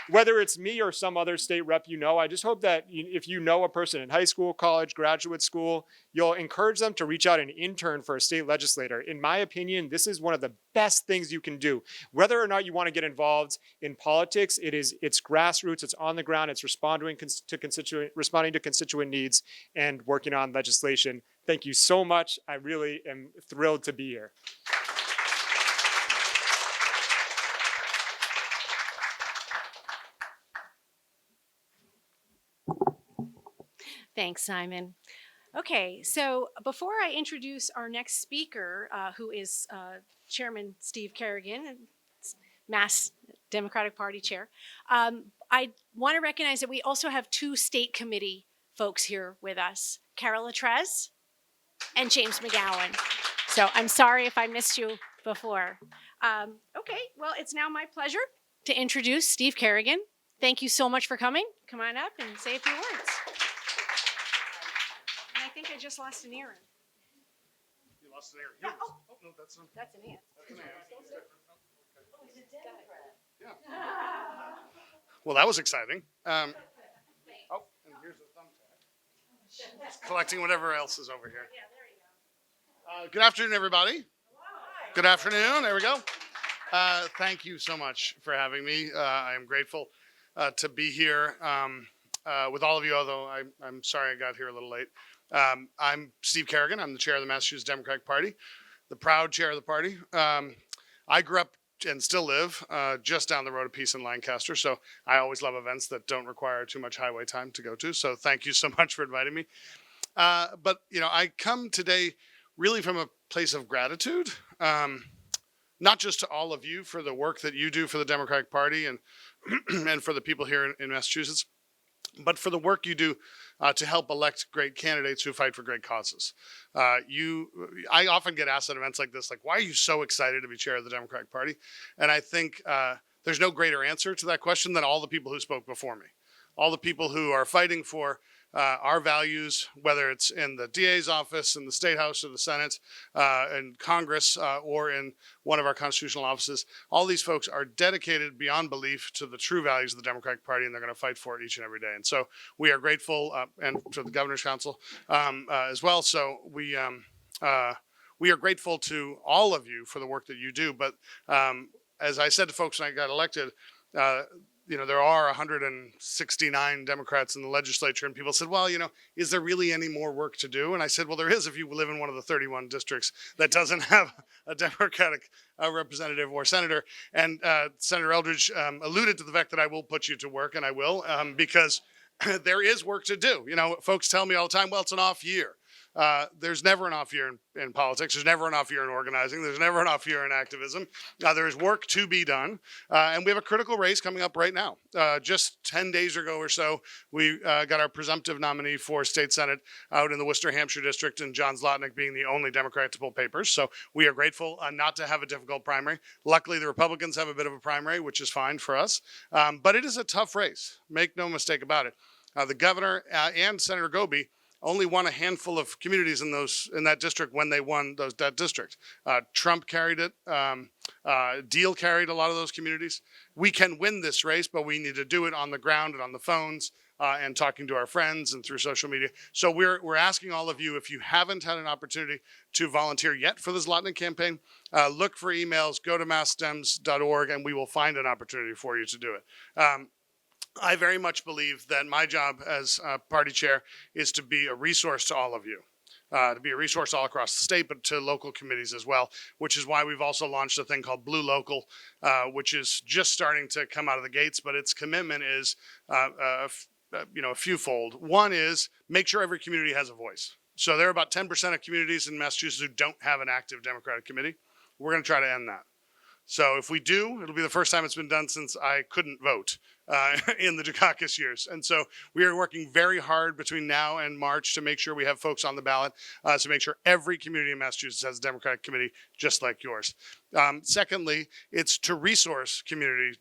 whether it's me or some other state rep I just hope that if you know a person in high school, college, graduate school, you'll encourage them to reach out and intern for a state legislator. In my opinion, this is one of the best things you can do. Whether or not you want to get involved in politics, it's grassroots, it's on the ground, it's responding to constituent needs and working on legislation. Thank you so much. I really am thrilled to be here. Thanks, Simon. Okay, so before I introduce our next speaker, who is Chairman Steve Kerrigan, Mass Democratic Party Chair, I want to recognize that we also have two state committee folks here with us, Carol Latrez and James McGowan. So I'm sorry if I missed you before. Okay, well, it's now my pleasure to introduce Steve Kerrigan. Thank you so much for coming. Come on up and say a few words. And I think I just lost an earring. You lost an earring. Yeah, oh, No, that's not. that's an ant. That's an ant. Yeah. Well, that was exciting. Oh, and here's the thumbtack. Just collecting whatever else is over here. Good afternoon, everybody. Good afternoon. There we go. Thank you so much for having me. I am grateful to be here with all of you, although I'm sorry I got here a little late. I'm Steve Kerrigan. I'm the chair of the Massachusetts Democratic Party, the proud chair of the party. I grew up and still live just down the road of Peace in Lancaster, so I always love events that don't require too much highway time to go to, so thank you so much for inviting me. But, I come today really from a place of gratitude, not just to all of you for the work that you do for the Democratic Party and, and for the people here in Massachusetts, but for the work you do to help elect great candidates who fight for great causes. I often get asked at events like this, like, why are you so excited to be chair of the Democratic Party? And I think there's no greater answer to that question than all the people who spoke before me. All the people who are fighting for our values, whether it's in the DA's office, in the State House or the Senate, in Congress, or in one of our constitutional offices. All these folks are dedicated beyond belief to the true values of the Democratic Party, and they're going to fight for it each and every day. And so we are grateful, and to the Governor's Council as well. So we are grateful to all of you for the work that you do. But as I said to folks when I got elected, there are 169 Democrats in the legislature, and people said, well, is there really any more work to do? And I said, well, there is if you live in one of the 31 districts that doesn't have a Democratic representative or senator. And Senator Eldridge alluded to the fact that I will put you to work, and I will, because there is work to do. Folks tell me all the time, well, it's an off year. There's never an off year in politics. There's never an off year in organizing. There's never an off year in activism. There is work to be done. And we have a critical race coming up right now. Just 10 days ago or so, we got our presumptive nominee for state senate out in the Worcester, Hampshire district, and John Zlotnick being the only Democrat to pull papers. So we are grateful not to have a difficult primary. Luckily, the Republicans have a bit of a primary, which is fine for us. But it is a tough race. Make no mistake about it. The governor and Senator Goby only won a handful of communities in that district when they won that district. Trump carried it. Deal carried a lot of those communities. We can win this race, but we need to do it on the ground and on the phones and talking to our friends and through social media. So we're asking all of you, if you haven't had an opportunity to volunteer yet for the Zlotnick campaign, look for emails, go to massdems.org, and we will find an opportunity for you to do it. I very much believe that my job as party chair is to be a resource to all of you, to be a resource all across the state, but to local committees as well, which is why we've also launched a thing called Blue Local, which is just starting to come out of the gates, but its commitment is a fewfold. One is make sure every community has a voice. So there are about 10% of communities in Massachusetts who don't have an active Democratic committee. We're going to try to end that. So if we do, it'll be the first time it's been done since I couldn't vote in the Dukakis years. And so we are working very hard between now and March to make sure we have folks on the ballot, to make sure every community in Massachusetts has a Democratic committee just like yours. Secondly, it's to resource community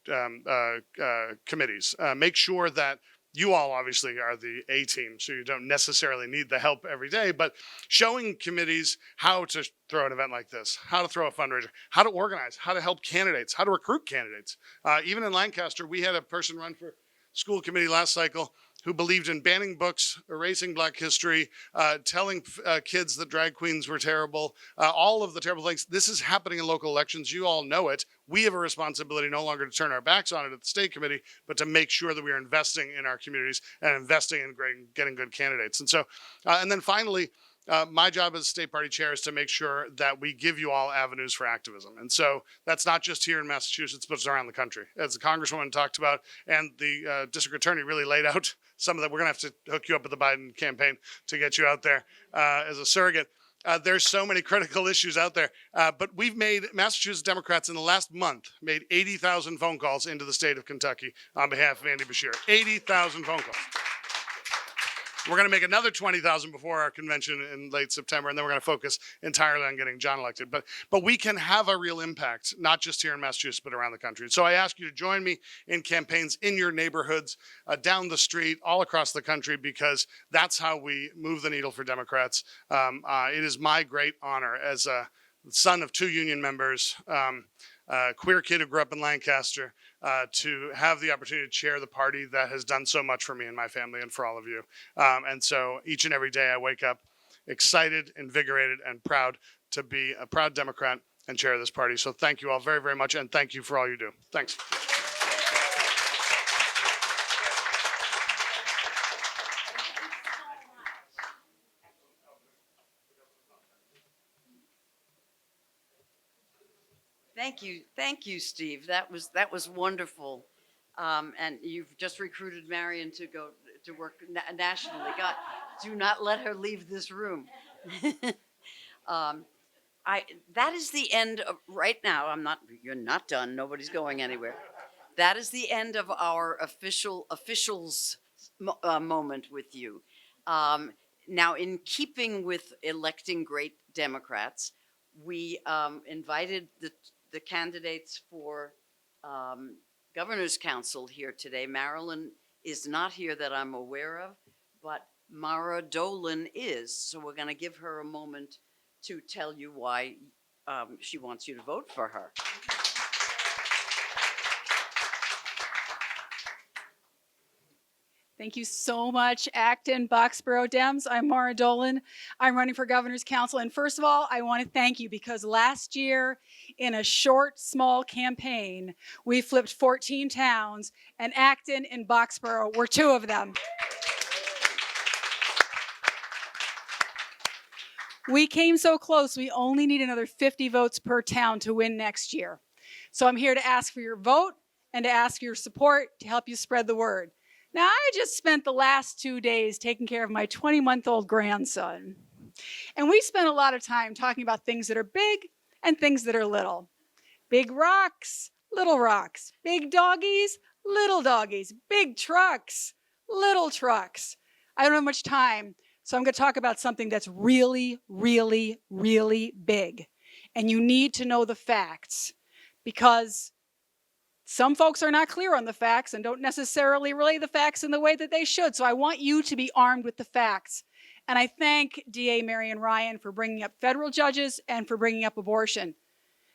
committees. Make sure that you all obviously are the A team, so you don't necessarily need the help every day, but showing committees how to throw an event like this, how to throw a fundraiser, how to organize, how to help candidates, how to recruit candidates. Even in Lancaster, we had a person run for school committee last cycle who believed in banning books, erasing Black history, telling kids that drag queens were terrible, all of the terrible things. This is happening in local elections. You all know it. We have a responsibility no longer to turn our backs on it at the state committee, but to make sure that we are investing in our communities and investing in getting good candidates. And so, and then finally, my job as state party chair is to make sure that we give you all avenues for activism. And so that's not just here in Massachusetts, but it's around the country. As the Congresswoman talked about, and the district attorney really laid out some of that. We're gonna have to hook you up with the Biden campaign to get you out there as a surrogate. There's so many critical issues out there, but we've made, Massachusetts Democrats in the last month made 80,000 phone calls into the state of Kentucky on behalf of Andy Beshear. 80,000 phone calls. We're going to make another 20,000 before our convention in late September, and then we're going to focus entirely on getting John elected. But we can have a real impact, not just here in Massachusetts, but around the country. So I ask you to join me in campaigns in your neighborhoods, down the street, all across the country, because that's how we move the needle for Democrats. It is my great honor as a son of 2 union members, queer kid who grew up in Lancaster, to have the opportunity to chair the party that has done so much for me and my family and for all of you. And so each and every day I wake up excited, invigorated, and proud to be a proud Democrat and chair of this party. So thank you all very, very much, and thank you for all you do. Thanks. Thank you, Steve. That was wonderful, and you've just recruited Marion to go to work nationally. God, do not let her leave this room. That is the end of right now. You're not done. Nobody's going anywhere. That is the end of our officials moment with you. Now, in keeping with electing great Democrats, we invited the candidates for governor's council here today. Marilyn is not here that I'm aware of, but Mara Dolan is. So we're going to give her a moment to tell you why she wants you to vote for her. Thank you so much, Acton Boxborough Dems. I'm Mara Dolan. I'm running for governor's council. And first of all, I want to thank you because last year, in a short, small campaign, we flipped 14 towns, and Acton and Boxborough were 2 of them. We came so close, we only need another 50 votes per town to win next year. So I'm here to ask for your vote and to ask your support to help you spread the word. Now, I just spent the last 2 days taking care of my 20-month-old grandson. And we spent a lot of time talking about things that are big and things that are little. Big rocks, little rocks. Big doggies, little doggies. Big trucks, little trucks. I don't have much time, so I'm going to talk about something that's really, really, really big. And you need to know the facts, because some folks are not clear on the facts and don't necessarily relay the facts in the way that they should. So I want you to be armed with the facts. And I thank DA Marion Ryan for bringing up federal judges and for bringing up abortion,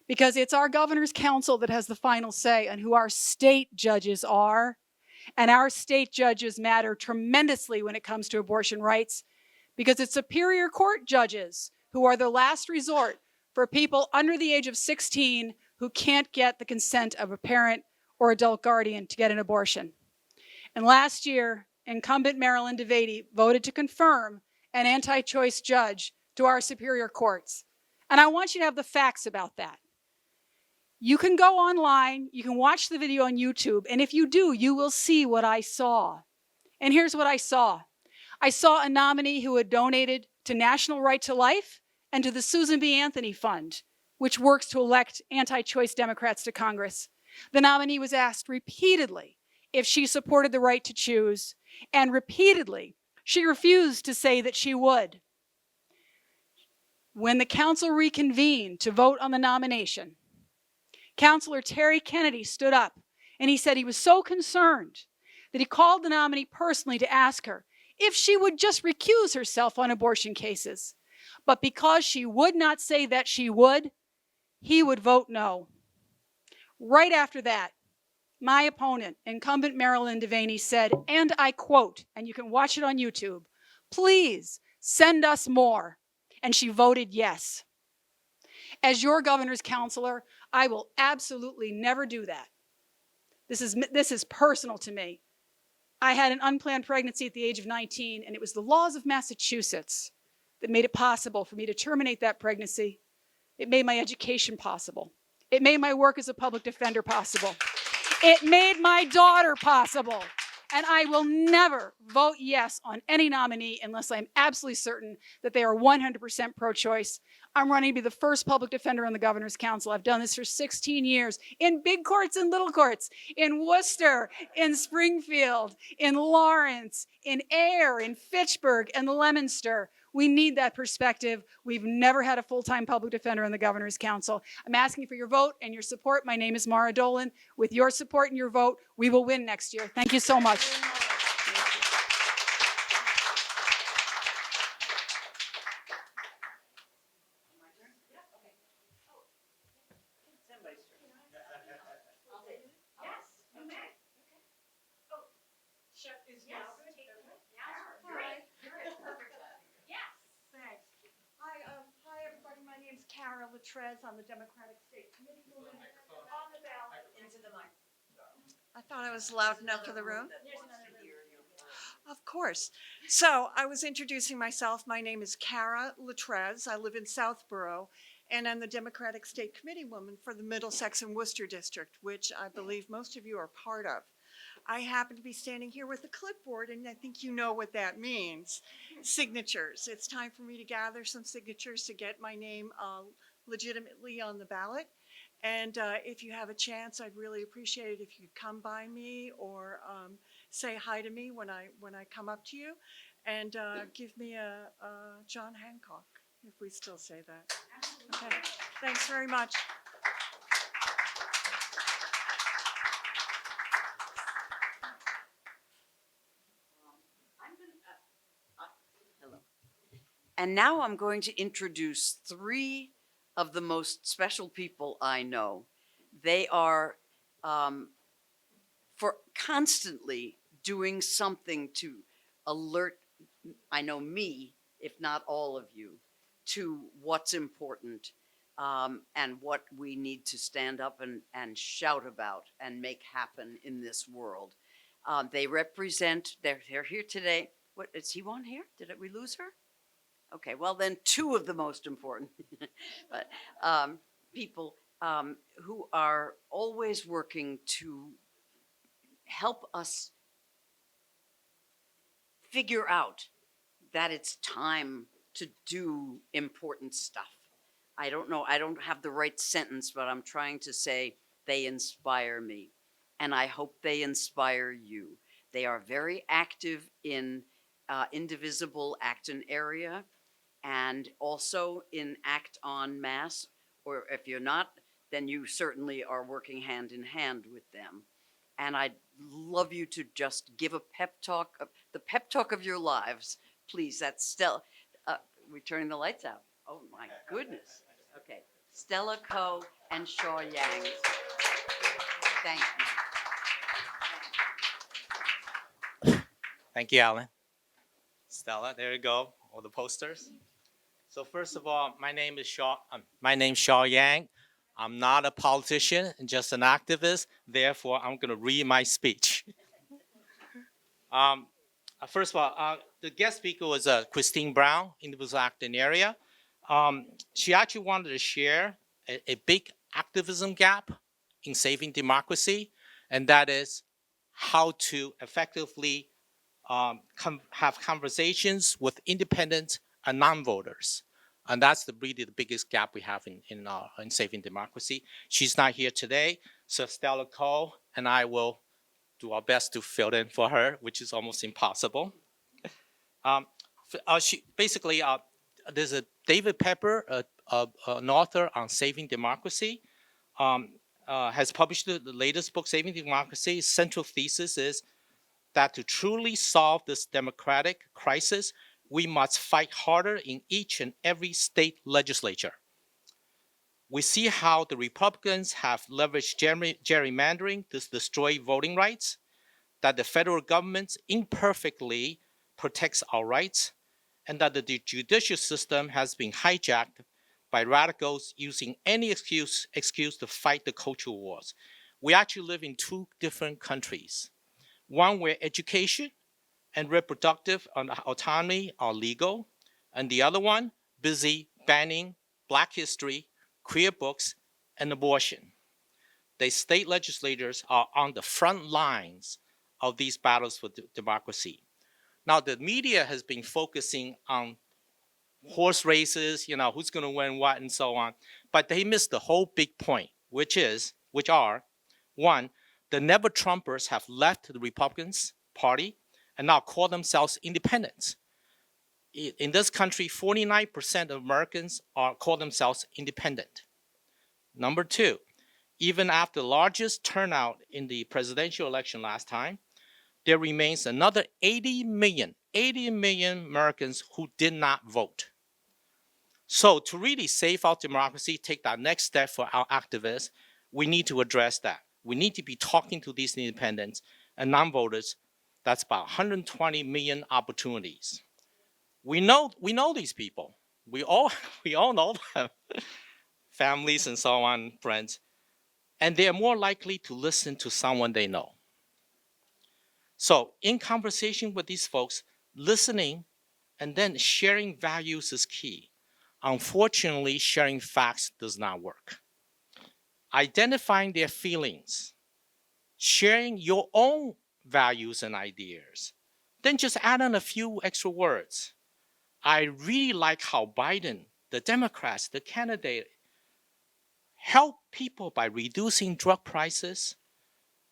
because it's our governor's council that has the final say on who our state judges are. And our state judges matter tremendously when it comes to abortion rights, because it's Superior Court judges who are the last resort for people under the age of 16 who can't get the consent of a parent or adult guardian to get an abortion. And last year, incumbent Marilyn DeVady voted to confirm an anti-choice judge to our superior courts. And I want you to have the facts about that. You can go online, you can watch the video on YouTube, and if you do, you will see what I saw. And here's what I saw. I saw a nominee who had donated to National Right to Life and to the Susan B. Anthony Fund, which works to elect anti-choice Democrats to Congress. The nominee was asked repeatedly if she supported the right to choose, and repeatedly she refused to say that she would. When the council reconvened to vote on the nomination, Councilor Terry Kennedy stood up and he said he was so concerned that he called the nominee personally to ask her if she would just recuse herself on abortion cases. But because she would not say that she would, he would vote no. Right after that, my opponent, incumbent Marilyn Devaney, said, and I quote, and you can watch it on YouTube, "Please send us more." And she voted yes. As your governor's counselor, I will absolutely never do that. This is personal to me. I had an unplanned pregnancy at the age of 19, and it was the laws of Massachusetts that made it possible for me to terminate that pregnancy. It made my education possible. It made my work as a public defender possible. It made my daughter possible. And I will never vote yes on any nominee unless I'm absolutely certain that they are 100% pro-choice. I'm running to be the first public defender on the Governor's Council. I've done this for 16 years in big courts and little courts, in Worcester, in Springfield, in Lawrence, in Ayer, in Fitchburg, and Leominster. We need that perspective. We've never had a full-time public defender on the Governor's Council. I'm asking for your vote and your support. My name is Mara Dolan. With your support and your vote, we will win next year. Thank you so much. Hi, everybody. My name's Cara Latrez. I'm the Democratic State Committee woman on the ballot. Into the mic. I thought I was loud enough for the room. Of course. So I was introducing myself. My name is Cara Latrez. I live in Southborough, and I'm the Democratic State Committee woman for the Middlesex and Worcester District, which I believe most of you are part of. I happen to be standing here with a clipboard, and I think you know what that means. Signatures. It's time for me to gather some signatures to get my name legitimately on the ballot. And if you have a chance, I'd really appreciate it if you'd come by me or say hi to me when I come up to you, and give me a John Hancock, if we still say that. Okay. Thanks very much. Hello. And now I'm going to introduce three of the most special people I know. They are for constantly doing something to alert, I know me, if not all of you, to what's important and what we need to stand up and shout about and make happen in this world. They represent, they're here today. What, is he one here? Did we lose her? Okay, well then two of the most important but, people who are always working to help us figure out that it's time to do important stuff. I don't know, I don't have the right sentence, but I'm trying to say they inspire me, and I hope they inspire you. They are very active in indivisible Acton area, and also in Act on Mass, or if you're not, then you certainly are working hand in hand with them. And I'd love you to just give a pep talk, the pep talk of your lives. Please, that's Stella. We're turning the lights out. Oh my goodness. Okay, Stella Coe and Shaw Yang. Thank you. Thank you, Alan. Stella, there you go, all the posters. So first of all, my name is Shaw Yang. I'm not a politician, just an activist. Therefore, I'm going to read my speech. First of all, the guest speaker was Christine Brown in the Acton area. She actually wanted to share a big activism gap in saving democracy, and that is how to effectively have conversations with independent and non-voters. And that's really the biggest gap we have in saving democracy. She's not here today, so Stella Coe and I will do our best to fill in for her, which is almost impossible. There's a David Pepper, an author on saving democracy, has published the latest book, Saving Democracy. His central thesis is that to truly solve this democratic crisis, we must fight harder in each and every state legislature. We see how the Republicans have leveraged gerrymandering to destroy voting rights, that the federal government imperfectly protects our rights, and that the judicial system has been hijacked by radicals using any excuse to fight the cultural wars. We actually live in two different countries. One where education and reproductive autonomy are legal, and the other one busy banning Black history, queer books, and abortion. The state legislators are on the front lines of these battles for democracy. Now, the media has been focusing on horse races, who's going to win what and so on, but they missed the whole big point, which are, one, the never Trumpers have left the Republicans Party and now call themselves independents. In this country, 49% of Americans call themselves independent. Number two, even after the largest turnout in the presidential election last time, there remains another 80 million Americans who did not vote. So to really save our democracy, take that next step for our activists, we need to address that. We need to be talking to these independents and non-voters. That's about 120 million opportunities. We know these people. We all know them, families and so on, friends. And they are more likely to listen to someone they know. So in conversation with these folks, listening and then sharing values is key. Unfortunately, sharing facts does not work. Identifying their feelings, sharing your own values and ideas, then just add on a few extra words. I really like how Biden, the Democrats, the candidate, help people by reducing drug prices,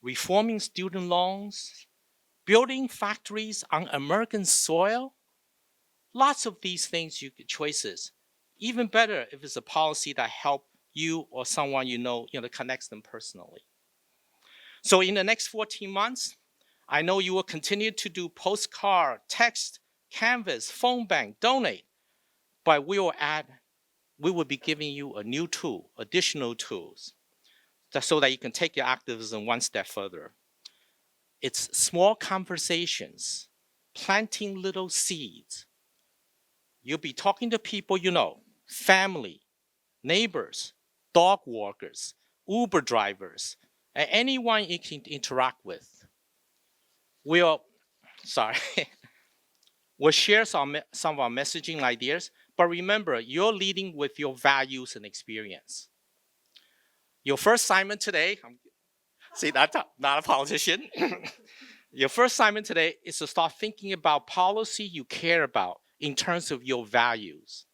reforming student loans, building factories on American soil. Lots of these things, choices. Even better if it's a policy that helps you or someone that connects them personally. So in the next 14 months, I know you will continue to do postcard, text, canvas, phone bank, donate, but we will be giving you a new tool, additional tools, so that you can take your activism one step further. It's small conversations, planting little seeds. You'll be talking to people you know, family, neighbors, dog walkers, Uber drivers, and anyone you can interact with. We'll share some of our messaging ideas, but remember, you're leading with your values and experience. Your first assignment today, see, that's not a politician. Your first assignment today is to start thinking about policy you care about in terms of your values.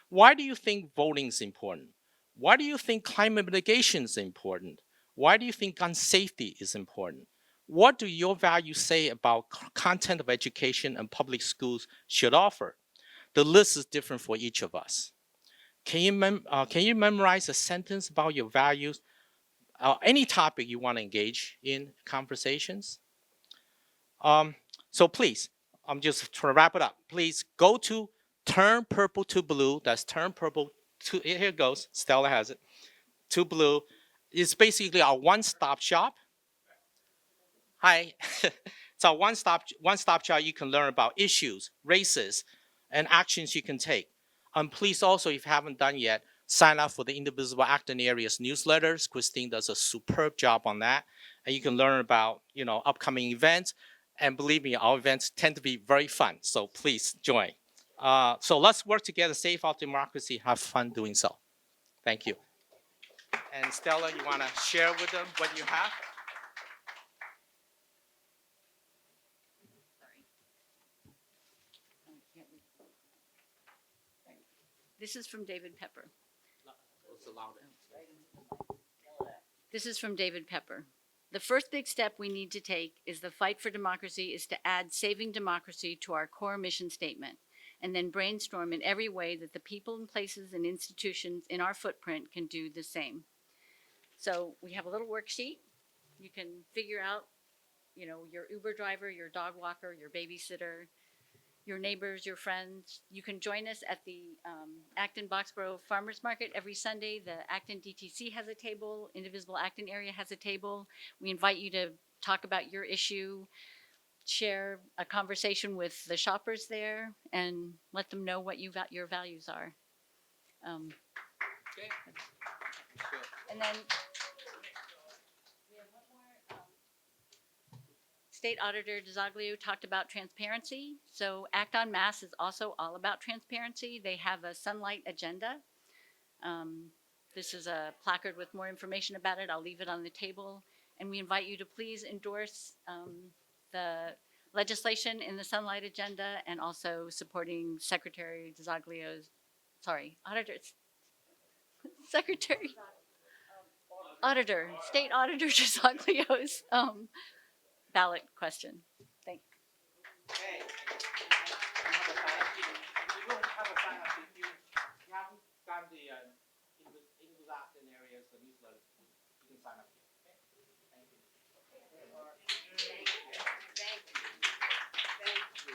Why do you think voting is important? Why do you think climate mitigation is important? Why do you think gun safety is important? What do your values say about content of education and public schools should offer? The list is different for each of us. Can you memorize a sentence about your values? Any topic you want to engage in conversations? So please, I'm just trying to wrap it up. Please go to Turn Purple to Blue. That's Turn Purple to, here it goes. Stella has it. To Blue. It's basically our one-stop shop. Hi. It's our one-stop shop. You can learn about issues, races, and actions you can take. Please also, if you haven't done yet, sign up for the Indivisible Acton Area's newsletters. Christine does a superb job on that. And you can learn about, upcoming events. And believe me, our events tend to be very fun. So please join. So let's work together, save our democracy, have fun doing so. Thank you. And Stella, you want to share with them what you have? This is from David Pepper. This is from David Pepper. The first big step we need to take is the fight for democracy is to add saving democracy to our core mission statement, and then brainstorm in every way that the people and places and institutions in our footprint can do the same. So we have a little worksheet. You can figure out you know, your Uber driver, your dog walker, your babysitter, your neighbors, your friends. You can join us at the Acton Boxborough Farmers Market every Sunday. The Acton DTC has a table. Indivisible Acton area has a table. We invite you to talk about your issue, share a conversation with the shoppers there, and let them know what your values are. Okay. And then we have one more. State Auditor DeZoglio talked about transparency. So Act on Mass is also all about transparency. They have a sunlight agenda. This is a placard with more information about it. I'll leave it on the table. And we invite you to please endorse the legislation in the sunlight agenda and also supporting Secretary DeZoglio's, State Auditor DeZoglio's ballot question. Thank you. Okay. Another sign. You don't have a sign up. If you haven't done the English Acton areas, the newsletter, you can sign up here. Okay? Thank you.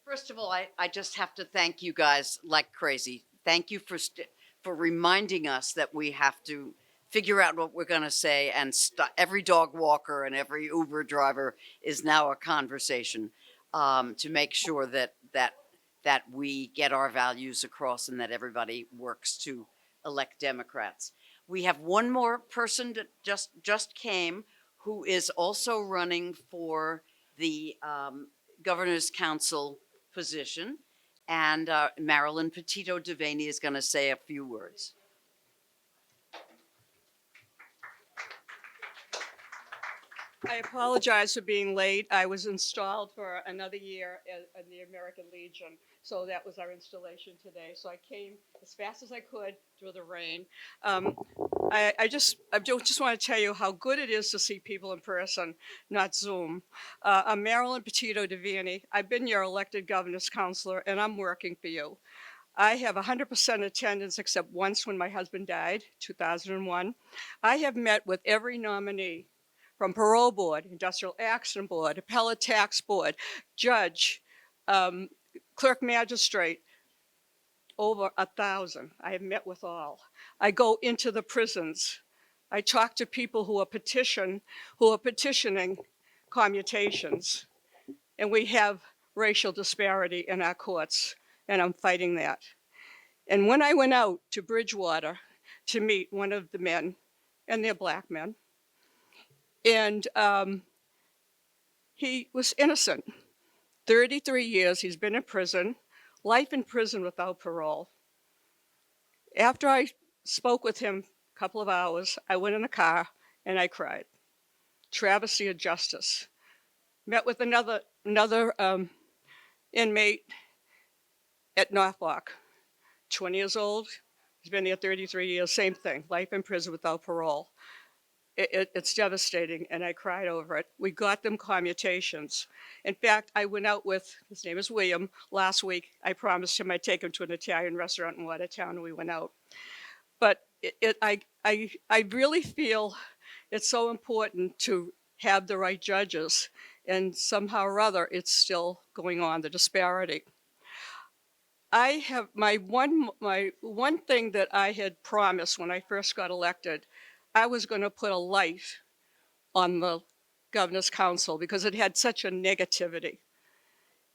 First of all, I just have to thank you guys like crazy. Thank you for reminding us that we have to figure out what we're going to say, and every dog walker and every Uber driver is now a conversation to make sure that we get our values across and that everybody works to elect Democrats. We have one more person that just came who is also running for the Governor's Council position, and Marilyn Petito Devaney is going to say a few words. I apologize for being late. I was installed for another year in the American Legion, so that was our installation today. So I came as fast as I could through the rain. I just want to tell you how good it is to see people in person, not Zoom. I'm Marilyn Petito Devaney. I've been your elected governor's counselor, and I'm working for you. I have 100% attendance except once when my husband died, 2001. I have met with every nominee, from parole board, industrial action board, appellate tax board, judge, clerk magistrate, over 1,000. I have met with all. I go into the prisons. I talk to people who are petitioning commutations. And we have racial disparity in our courts, and I'm fighting that. And when I went out to Bridgewater to meet one of the men, and they're black men, and he was innocent. 33 years, he's been in prison, life in prison without parole. After I spoke with him a couple of hours, I went in the car and I cried. Travesty of justice. Met with another inmate at Norfolk, 20 years old. He's been there 33 years, same thing, life in prison without parole. It's devastating, and I cried over it. We got them commutations. In fact, I went out with, his name is William, last week. I promised him I'd take him to an Italian restaurant in Watertown, and we went out. But I really feel it's so important to have the right judges, and somehow or other, it's still going on, the disparity. I have my one thing that I had promised when I first got elected, I was going to put a light on the Governor's Council because it had such a negativity.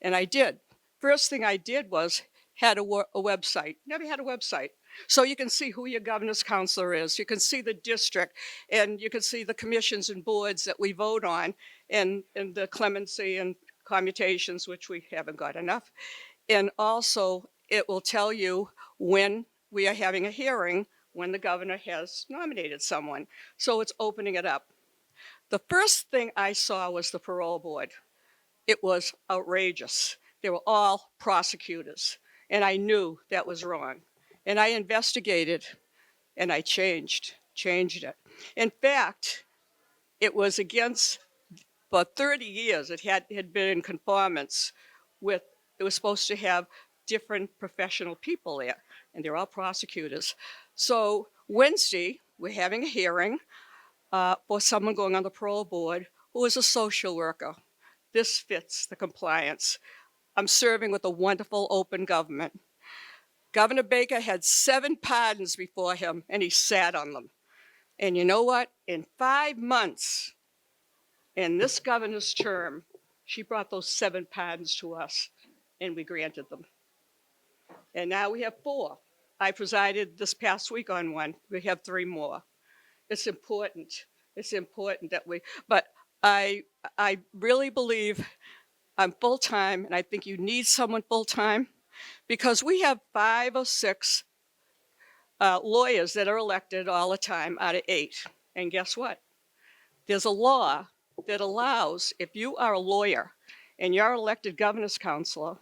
And I did. First thing I did was had a website. Never had a website. So you can see who your Governor's Counselor is. You can see the district, and you can see the commissions and boards that we vote on, and the clemency and commutations, which we haven't got enough. And also, it will tell you when we are having a hearing, when the governor has nominated someone. So it's opening it up. The first thing I saw was the parole board. It was outrageous. They were all prosecutors, and I knew that was wrong. And I investigated, and I changed it. In fact, it was against, for 30 years, it had been in conformance with, it was supposed to have different professional people there, and they're all prosecutors. So Wednesday, we're having a hearing for someone going on the parole board who is a social worker. This fits the compliance. I'm serving with a wonderful open government. Governor Baker had 7 pardons before him, and he sat on them. And you know what? In 5 months, in this governor's term, she brought those 7 pardons to us, and we granted them. And now we have 4. I presided this past week on one. We have 3 more. It's important. It's important that but I really believe I'm full-time, and I think you need someone full-time, because we have 5 or 6 lawyers that are elected all the time out of 8. And guess what? There's a law that allows, if you are a lawyer and you're elected governor's counselor,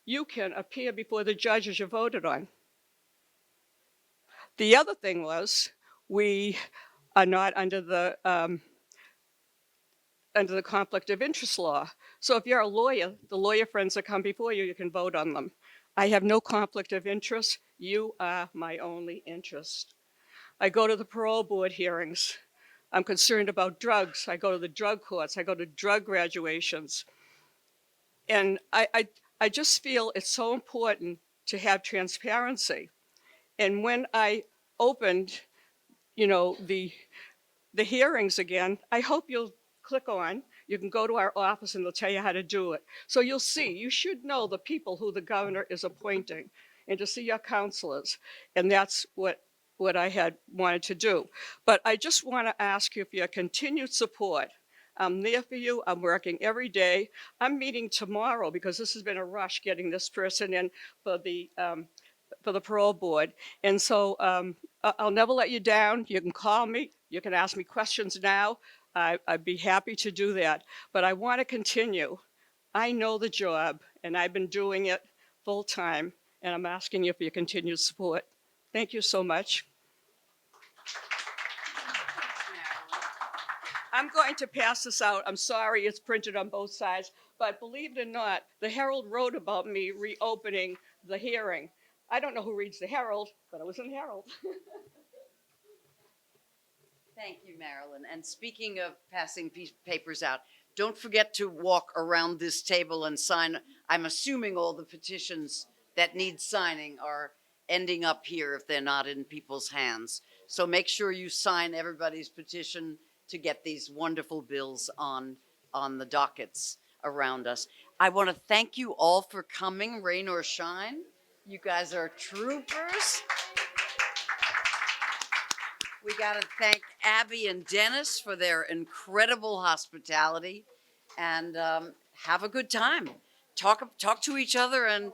you can appear before the judges you voted on. The other thing was, we are not under the conflict of interest law. So if you're a lawyer, the lawyer friends that come before you, you can vote on them. I have no conflict of interest. You are my only interest. I go to the parole board hearings. I'm concerned about drugs. I go to the drug courts. I go to drug graduations. And I just feel it's so important to have transparency. And when I opened, the hearings again, I hope you'll click on. You can go to our office and they'll tell you how to do it. So you'll see, you should know the people who the governor is appointing and to see your counselors. And that's what I had wanted to do. But I just want to ask you for your continued support. I'm there for you. I'm working every day. I'm meeting tomorrow because this has been a rush getting this person in for the parole board. And so I'll never let you down. You can call me. You can ask me questions now. I'd be happy to do that. But I want to continue. I know the job, and I've been doing it full time, and I'm asking you for your continued support. Thank you so much. I'm going to pass this out. I'm sorry it's printed on both sides, but believe it or not, the Herald wrote about me reopening the hearing. I don't know who reads the Herald, but it was in the Herald. Thank you, Marilyn. And speaking of passing papers out, don't forget to walk around this table and sign. I'm assuming all the petitions that need signing are ending up here if they're not in people's hands. So make sure you sign everybody's petition to get these wonderful bills on the dockets around us. I want to thank you all for coming, rain or shine. You guys are troopers. We got to thank Abby and Dennis for their incredible hospitality, and have a good time. Talk to each other and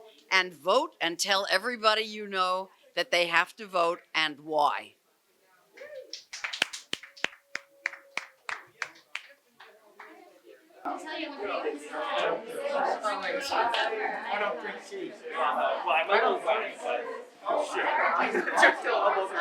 vote, and tell everybody you know that they have to vote and why. I don't drink tea. Well, I don't drink, but shit. Just still almost